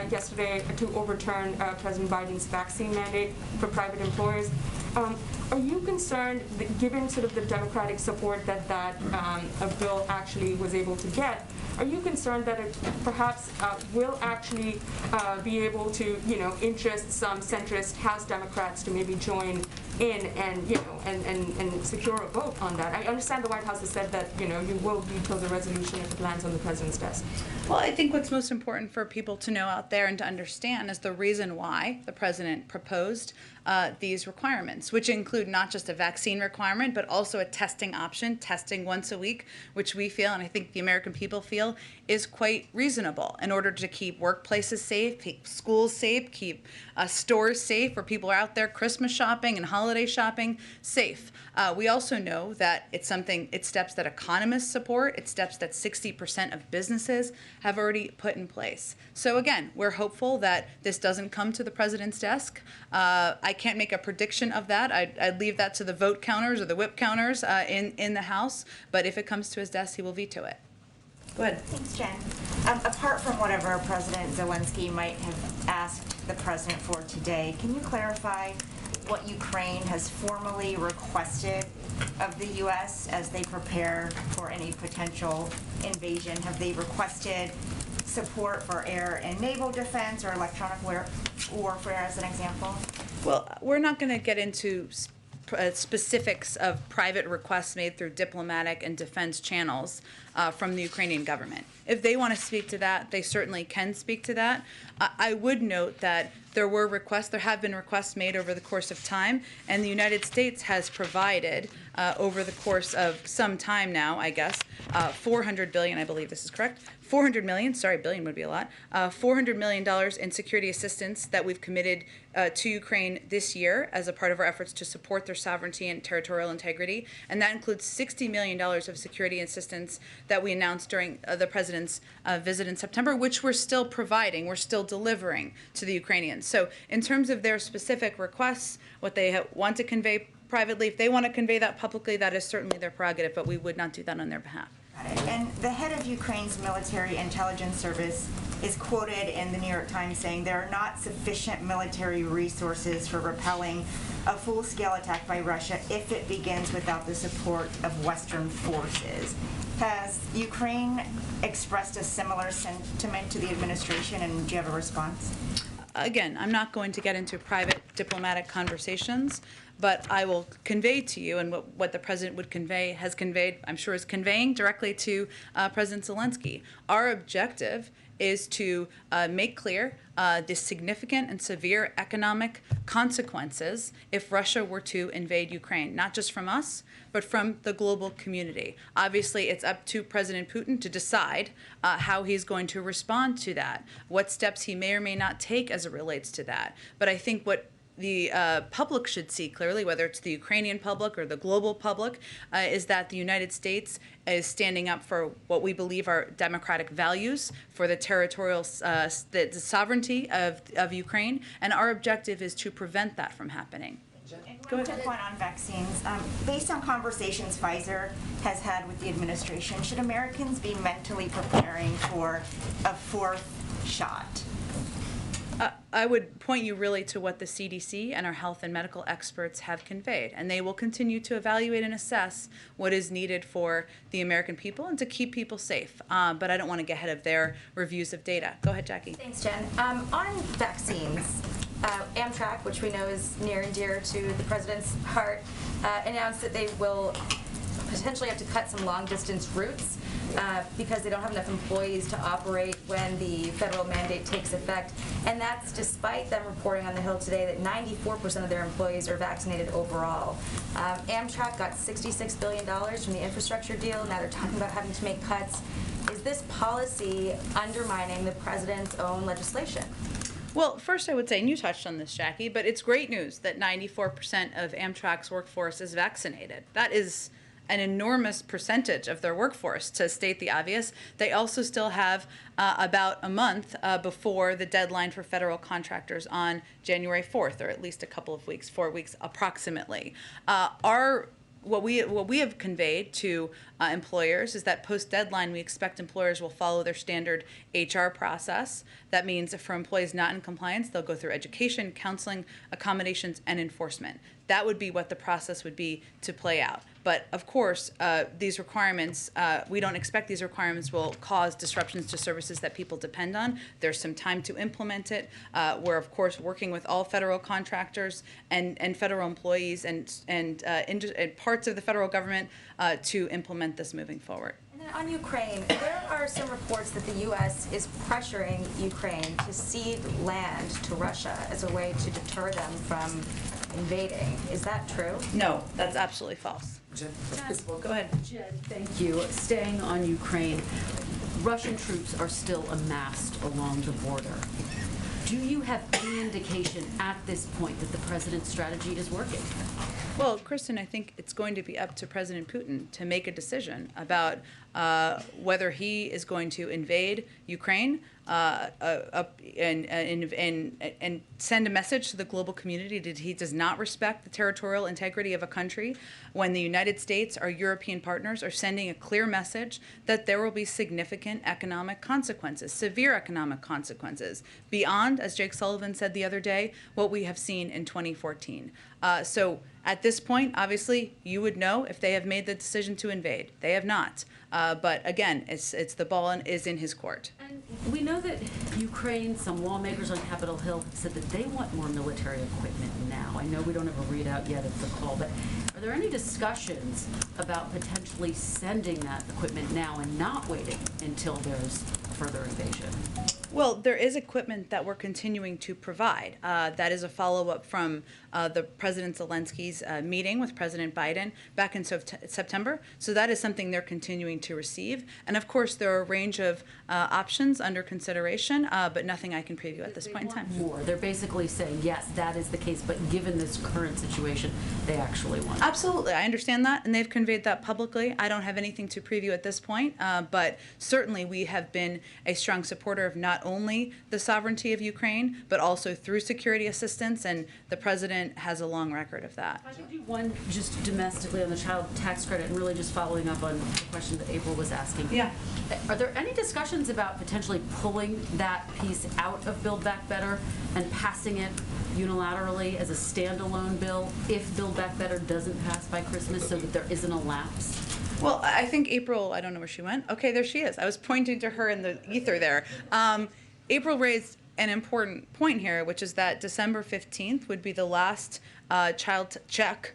G: yesterday to overturn President Biden's vaccine mandate for private employers. Are you concerned, given sort of the Democratic support that a bill actually was able to get, are you concerned that it perhaps will actually be able to, interest some centrist House Democrats to maybe join in and secure a vote on that? I understand the White House has said that, you will veto the resolution if it lands on the president's desk.
C: Well, I think what's most important for people to know out there and to understand is the reason why the president proposed these requirements, which include not just a vaccine requirement, but also a testing option, testing once a week, which we feel, and I think the American people feel, is quite reasonable in order to keep workplaces safe, keep schools safe, keep stores safe where people are out there Christmas shopping and holiday shopping safe. We also know that it's steps that economists support, it's steps that 60% of businesses have already put in place. So again, we're hopeful that this doesn't come to the president's desk. I can't make a prediction of that. I'd leave that to the vote counters or the whip counters in the House, but if it comes to his desk, he will veto it. Go ahead.
H: Thanks, Jen. Apart from whatever President Zelensky might have asked the president for today, can you clarify what Ukraine has formally requested of the U.S. as they prepare for any potential invasion? Have they requested support for air and naval defense or electronic warfare as an example?
C: Well, we're not going to get into specifics of private requests made through diplomatic and defense channels from the Ukrainian government. If they want to speak to that, they certainly can speak to that. I would note that there have been requests made over the course of time, and the United States has provided over the course of some time now, I guess, $400 billion, I believe this is correct, $400 million, sorry, billion would be a lot, $400 million in security assistance that we've committed to Ukraine this year as a part of our efforts to support their sovereignty and territorial integrity, and that includes $60 million of security assistance that we announced during the president's visit in September, which we're still providing, we're still delivering to the Ukrainians. So in terms of their specific requests, what they want to convey privately, if they want to convey that publicly, that is certainly their prerogative, but we would not do that on their behalf.
H: And the head of Ukraine's military intelligence service is quoted in the New York Times saying there are not sufficient military resources for repelling a full-scale attack by Russia if it begins without the support of Western forces. Has Ukraine expressed a similar sentiment to the administration, and do you have a response?
C: Again, I'm not going to get into private diplomatic conversations, but I will convey to you, and what the president would convey, has conveyed, I'm sure is conveying directly to President Zelensky. Our objective is to make clear the significant and severe economic consequences if Russia were to invade Ukraine, not just from us, but from the global community. Obviously, it's up to President Putin to decide how he's going to respond to that, what steps he may or may not take as it relates to that. But I think what the public should see clearly, whether it's the Ukrainian public or the global public, is that the United States is standing up for what we believe are democratic values, for the territorial the sovereignty of Ukraine, and our objective is to prevent that from happening. Go ahead.
H: Quick one on vaccines. Based on conversations Pfizer has had with the administration, should Americans be mentally preparing for a fourth shot?
C: I would point you really to what the CDC and our health and medical experts have conveyed, and they will continue to evaluate and assess what is needed for the American people and to keep people safe. But I don't want to get ahead of their reviews of data. Go ahead, Jackie.
I: Thanks, Jen. On vaccines, Amtrak, which we know is near and dear to the president's heart, announced that they will potentially have to cut some long-distance routes because they don't have enough employees to operate when the federal mandate takes effect. And that's despite them reporting on the Hill today that 94% of their employees are vaccinated overall. Amtrak got $66 billion from the infrastructure deal. Now they're talking about having to make cuts. Is this policy undermining the president's own legislation?
C: Well, first I would say, and you touched on this, Jackie, but it's great news that 94% of Amtrak's workforce is vaccinated. That is an enormous percentage of their workforce, to state the obvious. They also still have about a month before the deadline for federal contractors on January 4th, or at least a couple of weeks, 4 weeks approximately. What we have conveyed to employers is that post-deadline, we expect employers will follow their standard HR process. That means for employees not in compliance, they'll go through education, counseling, accommodations, and enforcement. That would be what the process would be to play out. But of course, these requirements, we don't expect these requirements will cause disruptions to services that people depend on. There's some time to implement it. We're, of course, working with all federal contractors and federal employees and parts of the federal government to implement this moving forward.
I: And then on Ukraine, there are some reports that the U.S. is pressuring Ukraine to cede land to Russia as a way to deter them from invading. Is that true?
C: No, that's absolutely false.
E: Jen,
C: go ahead.
E: Jen, thank you. Staying on Ukraine, Russian troops are still amassed along the border. Do you have any indication at this point that the president's strategy is working?
C: Well, Kristen, I think it's going to be up to President Putin to make a decision about whether he is going to invade Ukraine and send a message to the global community that he does not respect the territorial integrity of a country, when the United States, our European partners, are sending a clear message that there will be significant economic consequences, severe economic consequences, beyond, as Jake Sullivan said the other day, what we have seen in 2014. So at this point, obviously, you would know if they have made the decision to invade. They have not. But again, it's the ball is in his court.
E: And we know that Ukraine, some lawmakers on Capitol Hill have said that they want more military equipment now. I know we don't have a readout yet of the call, but are there any discussions about potentially sending that equipment now and not waiting until there's further invasion?
C: Well, there is equipment that we're continuing to provide. That is a follow-up from the President Zelensky's meeting with President Biden back in September. So that is something they're continuing to receive. And of course, there are a range of options under consideration, but nothing I can preview at this point in time.
E: More. They're basically saying, yes, that is the case, but given this current situation, they actually want it.
C: Absolutely. I understand that, and they've conveyed that publicly. I don't have anything to preview at this point, but certainly we have been a strong supporter of not only the sovereignty of Ukraine, but also through security assistance, and the president has a long record of that.
E: I could do one just domestically on the child tax credit and really just following up on the question that April was asking.
C: Yeah.
E: Are there any discussions about potentially pulling that piece out of Build Back Better and passing it unilaterally as a standalone bill if Build Back Better doesn't pass by Christmas so that there isn't a lapse?
C: Well, I think April, I don't know where she went. Okay, there she is. I was pointing to her in the ether there. April raised an important point here, which is that December 15th would be the last child check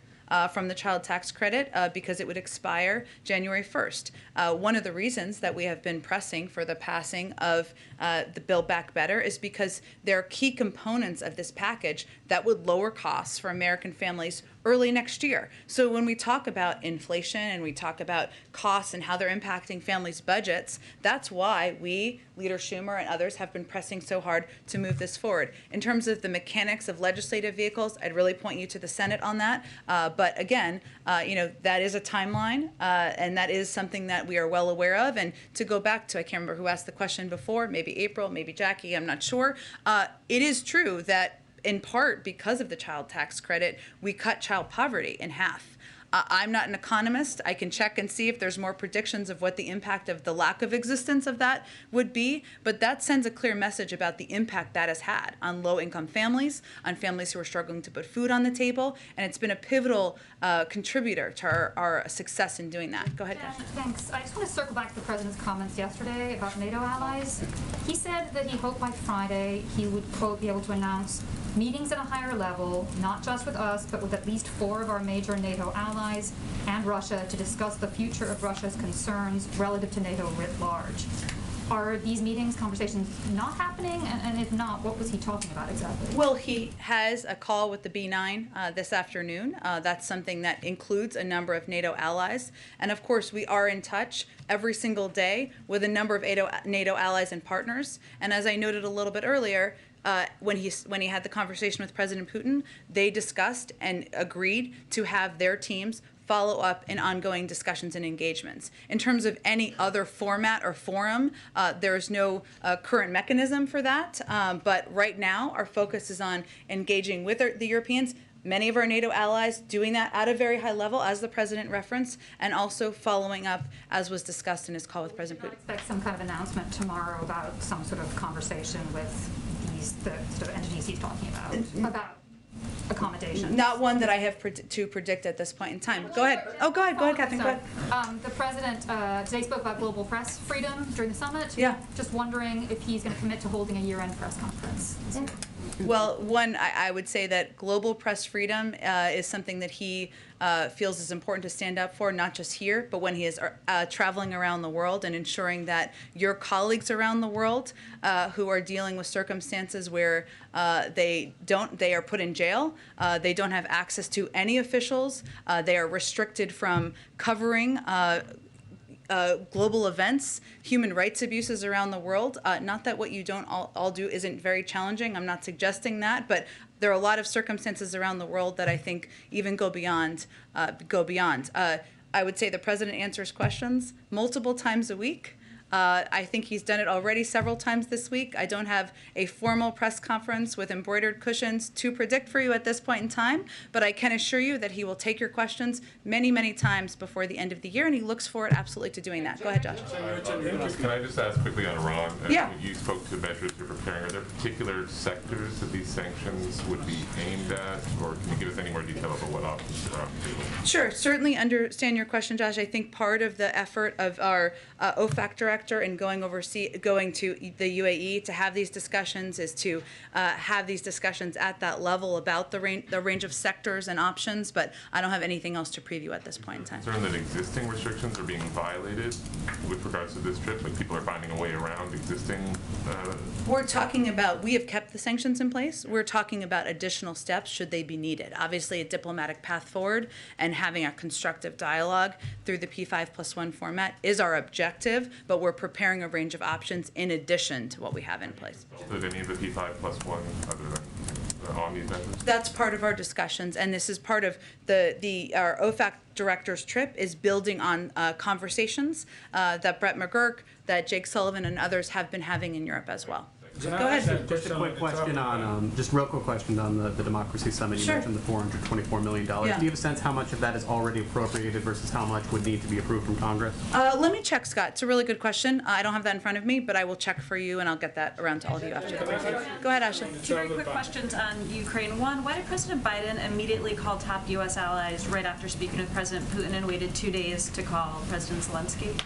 C: from the child tax credit because it would expire January 1st. One of the reasons that we have been pressing for the passing of the Build Back Better is because there are key components of this package that would lower costs for American families early next year. So when we talk about inflation and we talk about costs and how they're impacting families' budgets, that's why we, Leader Schumer and others, have been pressing so hard to move this forward. In terms of the mechanics of legislative vehicles, I'd really point you to the Senate on that. But again, that is a timeline, and that is something that we are well aware of. And to go back to, I can't remember who asked the question before, maybe April, maybe Jackie, I'm not sure. It is true that in part because of the child tax credit, we cut child poverty in half. I'm not an economist. I can check and see if there's more predictions of what the impact of the lack of existence of that would be, but that sends a clear message about the impact that has had on low-income families, on families who are struggling to put food on the table, and it's been a pivotal contributor to our success in doing that. Go ahead, Kash.
P: Thanks. I just want to circle back to the President's comments yesterday about NATO allies. He said that he hoped by Friday he would, quote, be able to announce meetings at a higher level, not just with us, but with at least 4 of our major NATO allies and Russia to discuss the future of Russia's concerns relative to NATO writ large. Are these meetings, conversations not happening? And if not, what was he talking about exactly?
C: Well, he has a call with the B9 this afternoon. That's something that includes a number of NATO allies. And of course, we are in touch every single day with a number of NATO allies and partners. And as I noted a little bit earlier, when he had the conversation with President Putin, they discussed and agreed to have their teams follow up in ongoing discussions and engagements. In terms of any other format or forum, there is no current mechanism for that. But right now, our focus is on engaging with the Europeans, many of our NATO allies doing that at a very high level, as the President referenced, and also following up, as was discussed in his call with President Putin.
P: Expect some kind of announcement tomorrow about some sort of conversation with the sort of entities he's talking about accommodations.
C: Not one that I have to predict at this point in time. Go ahead. Oh, go ahead, Catherine. Go ahead.
P: The President today spoke about global press freedom during the summit.
C: Yeah.
P: Just wondering if he's going to commit to holding a year-end press conference.
C: Well, one, I would say that global press freedom is something that he feels is important to stand up for, not just here, but when he is traveling around the world and ensuring that your colleagues around the world who are dealing with circumstances where they are put in jail, they don't have access to any officials, they are restricted from covering global events, human rights abuses around the world. Not that what you don't all do isn't very challenging. I'm not suggesting that, but there are a lot of circumstances around the world that I think even go beyond. I would say the President answers questions multiple times a week. I think he's done it already several times this week. I don't have a formal press conference with embroidered cushions to predict for you at this point in time, but I can assure you that he will take your questions many, many times before the end of the year, and he looks forward absolutely to doing that. Go ahead, Josh.
K: Can I just ask quickly on Iran?
C: Yeah.
K: You spoke to measures you're preparing. Are there particular sectors that these sanctions would be aimed at, or can you give us any more detail about what options are on the table?
C: Sure. Certainly understand your question, Josh. I think part of the effort of our OFAC director and going to the UAE to have these discussions is to have these discussions at that level about the range of sectors and options, but I don't have anything else to preview at this point in time.
K: Concern that existing restrictions are being violated with regards to this trip, like people are finding a way around existing?
C: We're talking about, we have kept the sanctions in place. We're talking about additional steps should they be needed. Obviously, a diplomatic path forward and having a constructive dialogue through the P5+1 format is our objective, but we're preparing a range of options in addition to what we have in place.
K: Did any of the P5+1 other than on these measures?
C: That's part of our discussions, and this is part of our OFAC director's trip is building on conversations that Brett McGurk, that Jake Sullivan, and others have been having in Europe as well. Go ahead.
Q: Just a quick question on, just real quick question on the Democracy Summit. You mentioned the $424 million.
C: Yeah.
Q: Do you have a sense how much of that is already appropriated versus how much would need to be approved from Congress?
C: Let me check, Scott. It's a really good question. I don't have that in front of me, but I will check for you, and I'll get that around to all of you after the briefing. Go ahead, Ashley.
R: Two very quick questions on Ukraine. One, why did President Biden immediately call top U.S. allies right after speaking with President Putin and waited 2 days to call President Zelensky?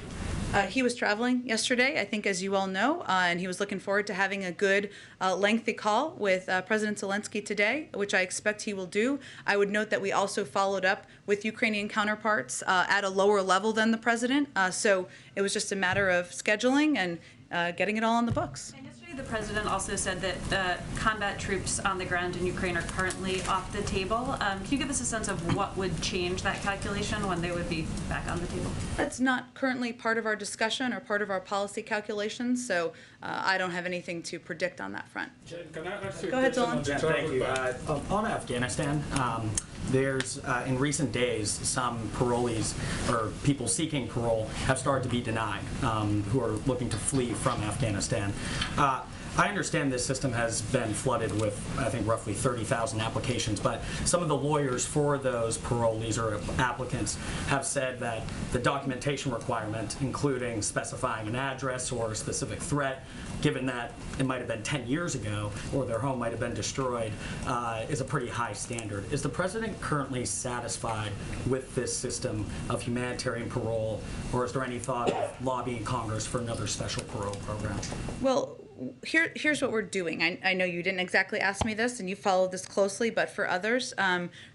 C: He was traveling yesterday, I think, as you all know, and he was looking forward to having a good, lengthy call with President Zelensky today, which I expect he will do. I would note that we also followed up with Ukrainian counterparts at a lower level than the president, so it was just a matter of scheduling and getting it all on the books.
R: The president also said that combat troops on the ground in Ukraine are currently off the table. Can you give us a sense of what would change that calculation when they would be back on the table?
C: That's not currently part of our discussion or part of our policy calculations, so I don't have anything to predict on that front.
S: Jen, can I ask you
C: Go ahead, Dylan.
S: Jen, thank you.
T: On Afghanistan, there's, in recent days, some parolees or people seeking parole have started to be denied who are looking to flee from Afghanistan. I understand this system has been flooded with, I think, roughly 30,000 applications, but some of the lawyers for those parolees or applicants have said that the documentation requirement, including specifying an address or a specific threat, given that it might have been 10 years ago or their home might have been destroyed, is a pretty high standard. Is the president currently satisfied with this system of humanitarian parole, or is there any thought of lobbying Congress for another special parole program?
C: Well, here's what we're doing. I know you didn't exactly ask me this, and you followed this closely, but for others,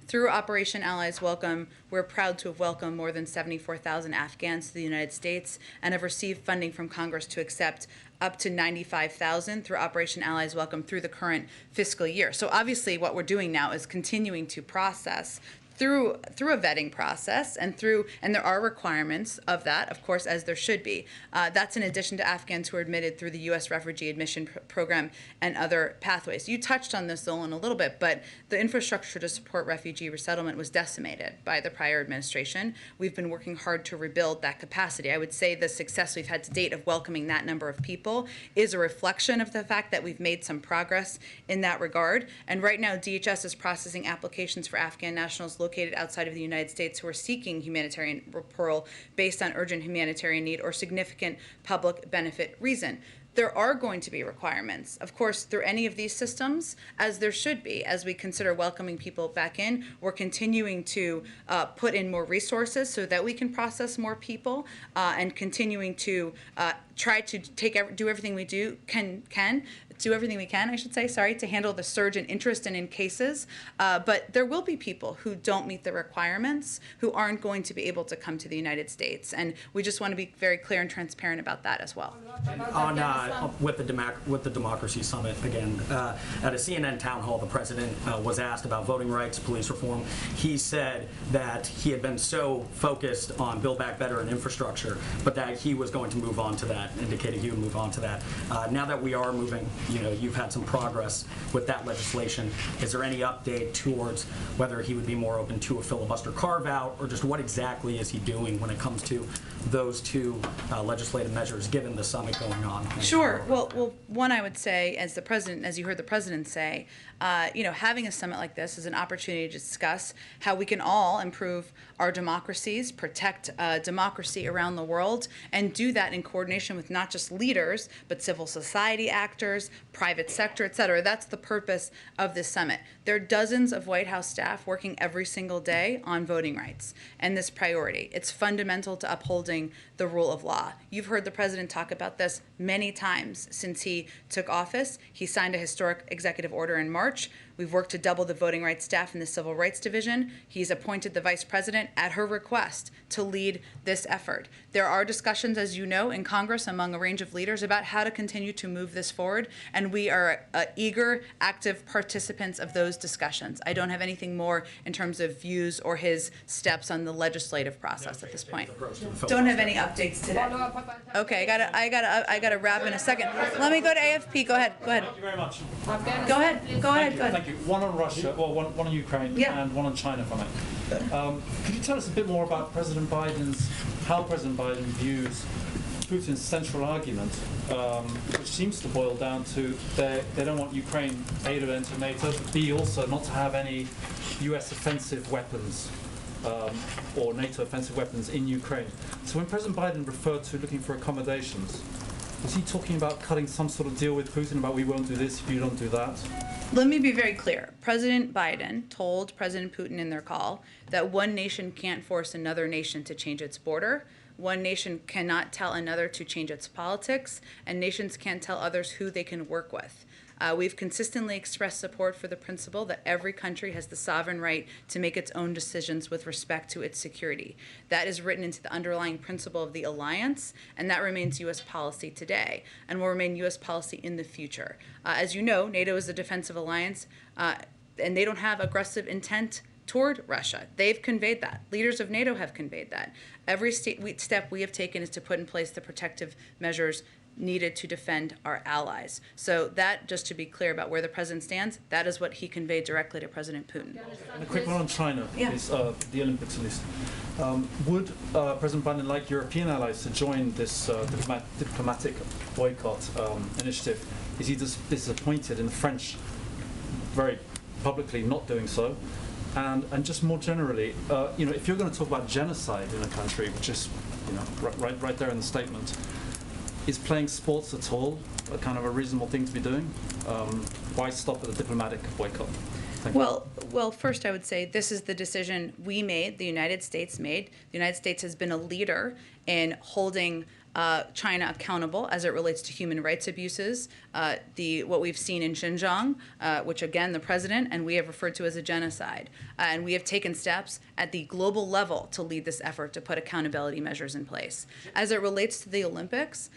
C: through Operation Allies Welcome, we're proud to have welcomed more than 74,000 Afghans to the United States and have received funding from Congress to accept up to 95,000 through Operation Allies Welcome through the current fiscal year. So obviously what we're doing now is continuing to process through a vetting process, and there are requirements of that, of course, as there should be. That's in addition to Afghans who are admitted through the U.S. Refugee Admission Program and other pathways. You touched on this, Zolan, a little bit, but the infrastructure to support refugee resettlement was decimated by the prior administration. We've been working hard to rebuild that capacity. I would say the success we've had to date of welcoming that number of people is a reflection of the fact that we've made some progress in that regard. And right now, DHS is processing applications for Afghan nationals located outside of the United States who are seeking humanitarian parole based on urgent humanitarian need or significant public benefit reason. There are going to be requirements, of course, through any of these systems, as there should be, as we consider welcoming people back in. We're continuing to put in more resources so that we can process more people, and continuing to try to do everything we do everything we can, I should say, to handle the surge in interest and in cases. But there will be people who don't meet the requirements who aren't going to be able to come to the United States. And we just want to be very clear and transparent about that as well.
T: With the Democracy Summit, again, at a CNN town hall, the president was asked about voting rights, police reform. He said that he had been so focused on Build Back Better and infrastructure, but that he was going to move on to that, indicated he would move on to that. Now that we are moving, you've had some progress with that legislation. Is there any update towards whether he would be more open to a filibuster carve-out, or just what exactly is he doing when it comes to those two legislative measures, given the summit going on?
C: Sure. Well, one, I would say, as you heard the president say, having a summit like this is an opportunity to discuss how we can all improve our democracies, protect democracy around the world, and do that in coordination with not just leaders, but civil society actors, private sector, et cetera. That's the purpose of this summit. There are dozens of White House staff working every single day on voting rights and this priority. It's fundamental to upholding the rule of law. You've heard the president talk about this many times since he took office. He signed a historic executive order in March. We've worked to double the voting rights staff in the Civil Rights Division. He's appointed the vice president at her request to lead this effort. There are discussions, as you know, in Congress among a range of leaders about how to continue to move this forward, and we are eager, active participants of those discussions. I don't have anything more in terms of views or his steps on the legislative process at this point. Don't have any updates today. Okay, I gotta wrap in a second. Let me go to AFP. Go ahead.
S: Thank you very much.
C: Go ahead.
S: Thank you. One on Russia, well, one on Ukraine, and one on China, if I may. Could you tell us a bit more about how President Biden views Putin's central argument, which seems to boil down to they don't want Ukraine, A, to enter NATO, but B, also not to have any US offensive weapons or NATO offensive weapons in Ukraine. So when President Biden referred to looking for accommodations, was he talking about cutting some sort of deal with Putin about we won't do this if you don't do that?
C: Let me be very clear. President Biden told President Putin in their call that one nation can't force another nation to change its border. One nation cannot tell another to change its politics, and nations can't tell others who they can work with. We've consistently expressed support for the principle that every country has the sovereign right to make its own decisions with respect to its security. That is written into the underlying principle of the alliance, and that remains U.S. policy today and will remain U.S. policy in the future. As you know, NATO is a defensive alliance, and they don't have aggressive intent toward Russia. They've conveyed that. Leaders of NATO have conveyed that. Every step we have taken is to put in place the protective measures needed to defend our allies. So that, just to be clear about where the president stands, that is what he conveyed directly to President Putin.
S: And a quick one on China, is the Olympics at least. Would President Biden like European allies to join this diplomatic boycott initiative? Is he disappointed in the French very publicly not doing so? And just more generally, if you're going to talk about genocide in a country, which is right there in the statement, is playing sports at all a kind of a reasonable thing to be doing? Why stop at a diplomatic boycott?
C: Well, first I would say this is the decision we made, the United States made. The United States has been a leader in holding China accountable as it relates to human rights abuses. What we've seen in Xinjiang, which again the president and we have referred to as a genocide, and we have taken steps at the global level to lead this effort to put accountability measures in place. As it relates to the Olympics,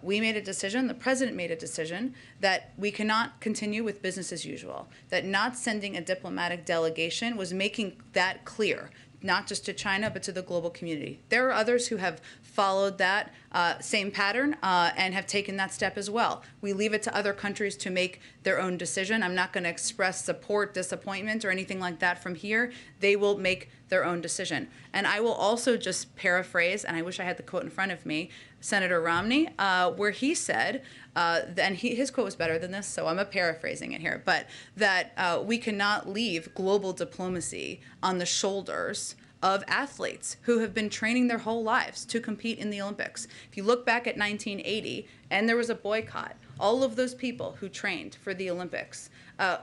C: we made a decision, the president made a decision, that we cannot continue with business as usual, that not sending a diplomatic delegation was making that clear, not just to China, but to the global community. There are others who have followed that same pattern and have taken that step as well. We leave it to other countries to make their own decision. I'm not going to express support, disappointment, or anything like that from here. They will make their own decision. And I will also just paraphrase, and I wish I had the quote in front of me, Senator Romney, where he said, and his quote was better than this, so I'm paraphrasing it here, but that we cannot leave global diplomacy on the shoulders of athletes who have been training their whole lives to compete in the Olympics. If you look back at 1980, and there was a boycott, all of those people who trained for the Olympics,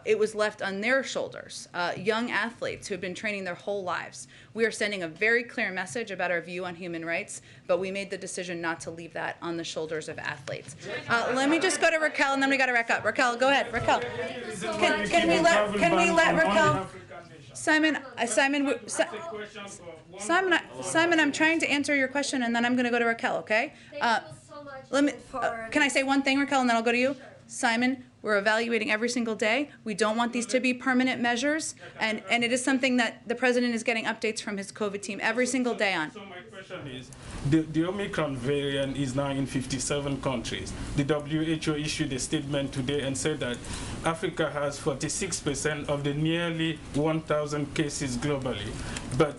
C: it was left on their shoulders, young athletes who have been training their whole lives. We are sending a very clear message about our view on human rights, but we made the decision not to leave that on the shoulders of athletes. Let me just go to Raquel, and then we got to wrap up. Raquel, go ahead. Raquel, can we let Raquel? Simon, I'm trying to answer your question, and then I'm going to go to Raquel, okay? Can I say one thing, Raquel, and then I'll go to you? Simon, we're evaluating every single day. We don't want these to be permanent measures, and it is something that the president is getting updates from his COVID team every single day on.
U: So my question is, the Omicron variant is now in 57 countries. The WHO issued a statement today and said that Africa has 46% of the nearly 1,000 cases globally, but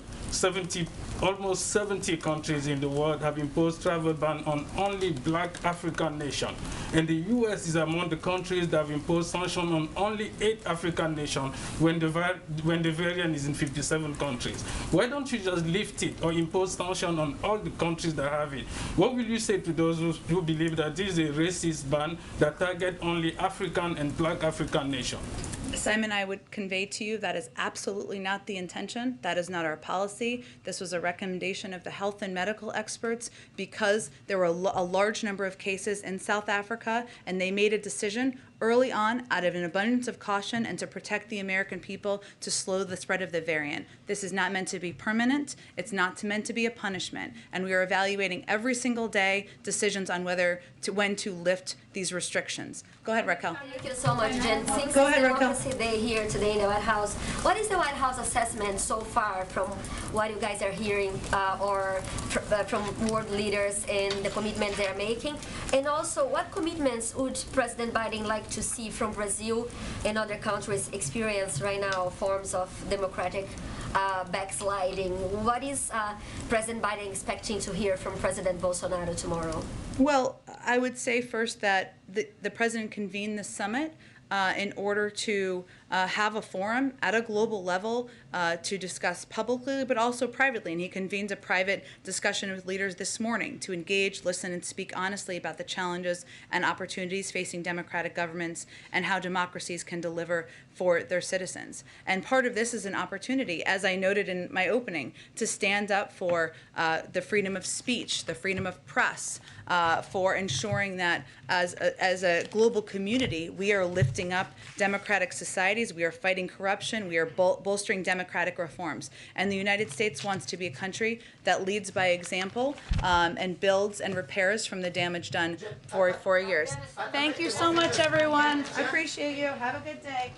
U: almost 70 countries in the world have imposed travel ban on only black African nations. And the US is among the countries that have imposed sanctions on only 8 African nations when the variant is in 57 countries. Why don't you just lift it or impose sanctions on all the countries that have it? What will you say to those who believe that this is a racist ban that targets only African and black African nations?
C: Simon, I would convey to you that is absolutely not the intention. That is not our policy. This was a recommendation of the health and medical experts because there were a large number of cases in South Africa, and they made a decision early on out of an abundance of caution and to protect the American people to slow the spread of the variant. This is not meant to be permanent. It's not meant to be a punishment. And we are evaluating every single day decisions on when to lift these restrictions. Go ahead, Raquel.
V: Thank you so much, Jen. Since
C: Go ahead, Raquel.
V: Democracy Day here today in the White House, what is the White House assessment so far from what you guys are hearing or from world leaders and the commitments they are making? And also, what commitments would President Biden like to see from Brazil and other countries experience right now forms of democratic backsliding? What is President Biden expecting to hear from President Bolsonaro tomorrow?
C: Well, I would say first that the president convened this summit in order to have a forum at a global level to discuss publicly but also privately. And he convened a private discussion with leaders this morning to engage, listen, and speak honestly about the challenges and opportunities facing democratic governments and how democracies can deliver for their citizens. And part of this is an opportunity, as I noted in my opening, to stand up for the freedom of speech, the freedom of press, for ensuring that as a global community, we are lifting up democratic societies, we are fighting corruption, we are bolstering democratic reforms. And the United States wants to be a country that leads by example and builds and repairs from the damage done for 4 years. Thank you so much, everyone. I appreciate you. Have a good day.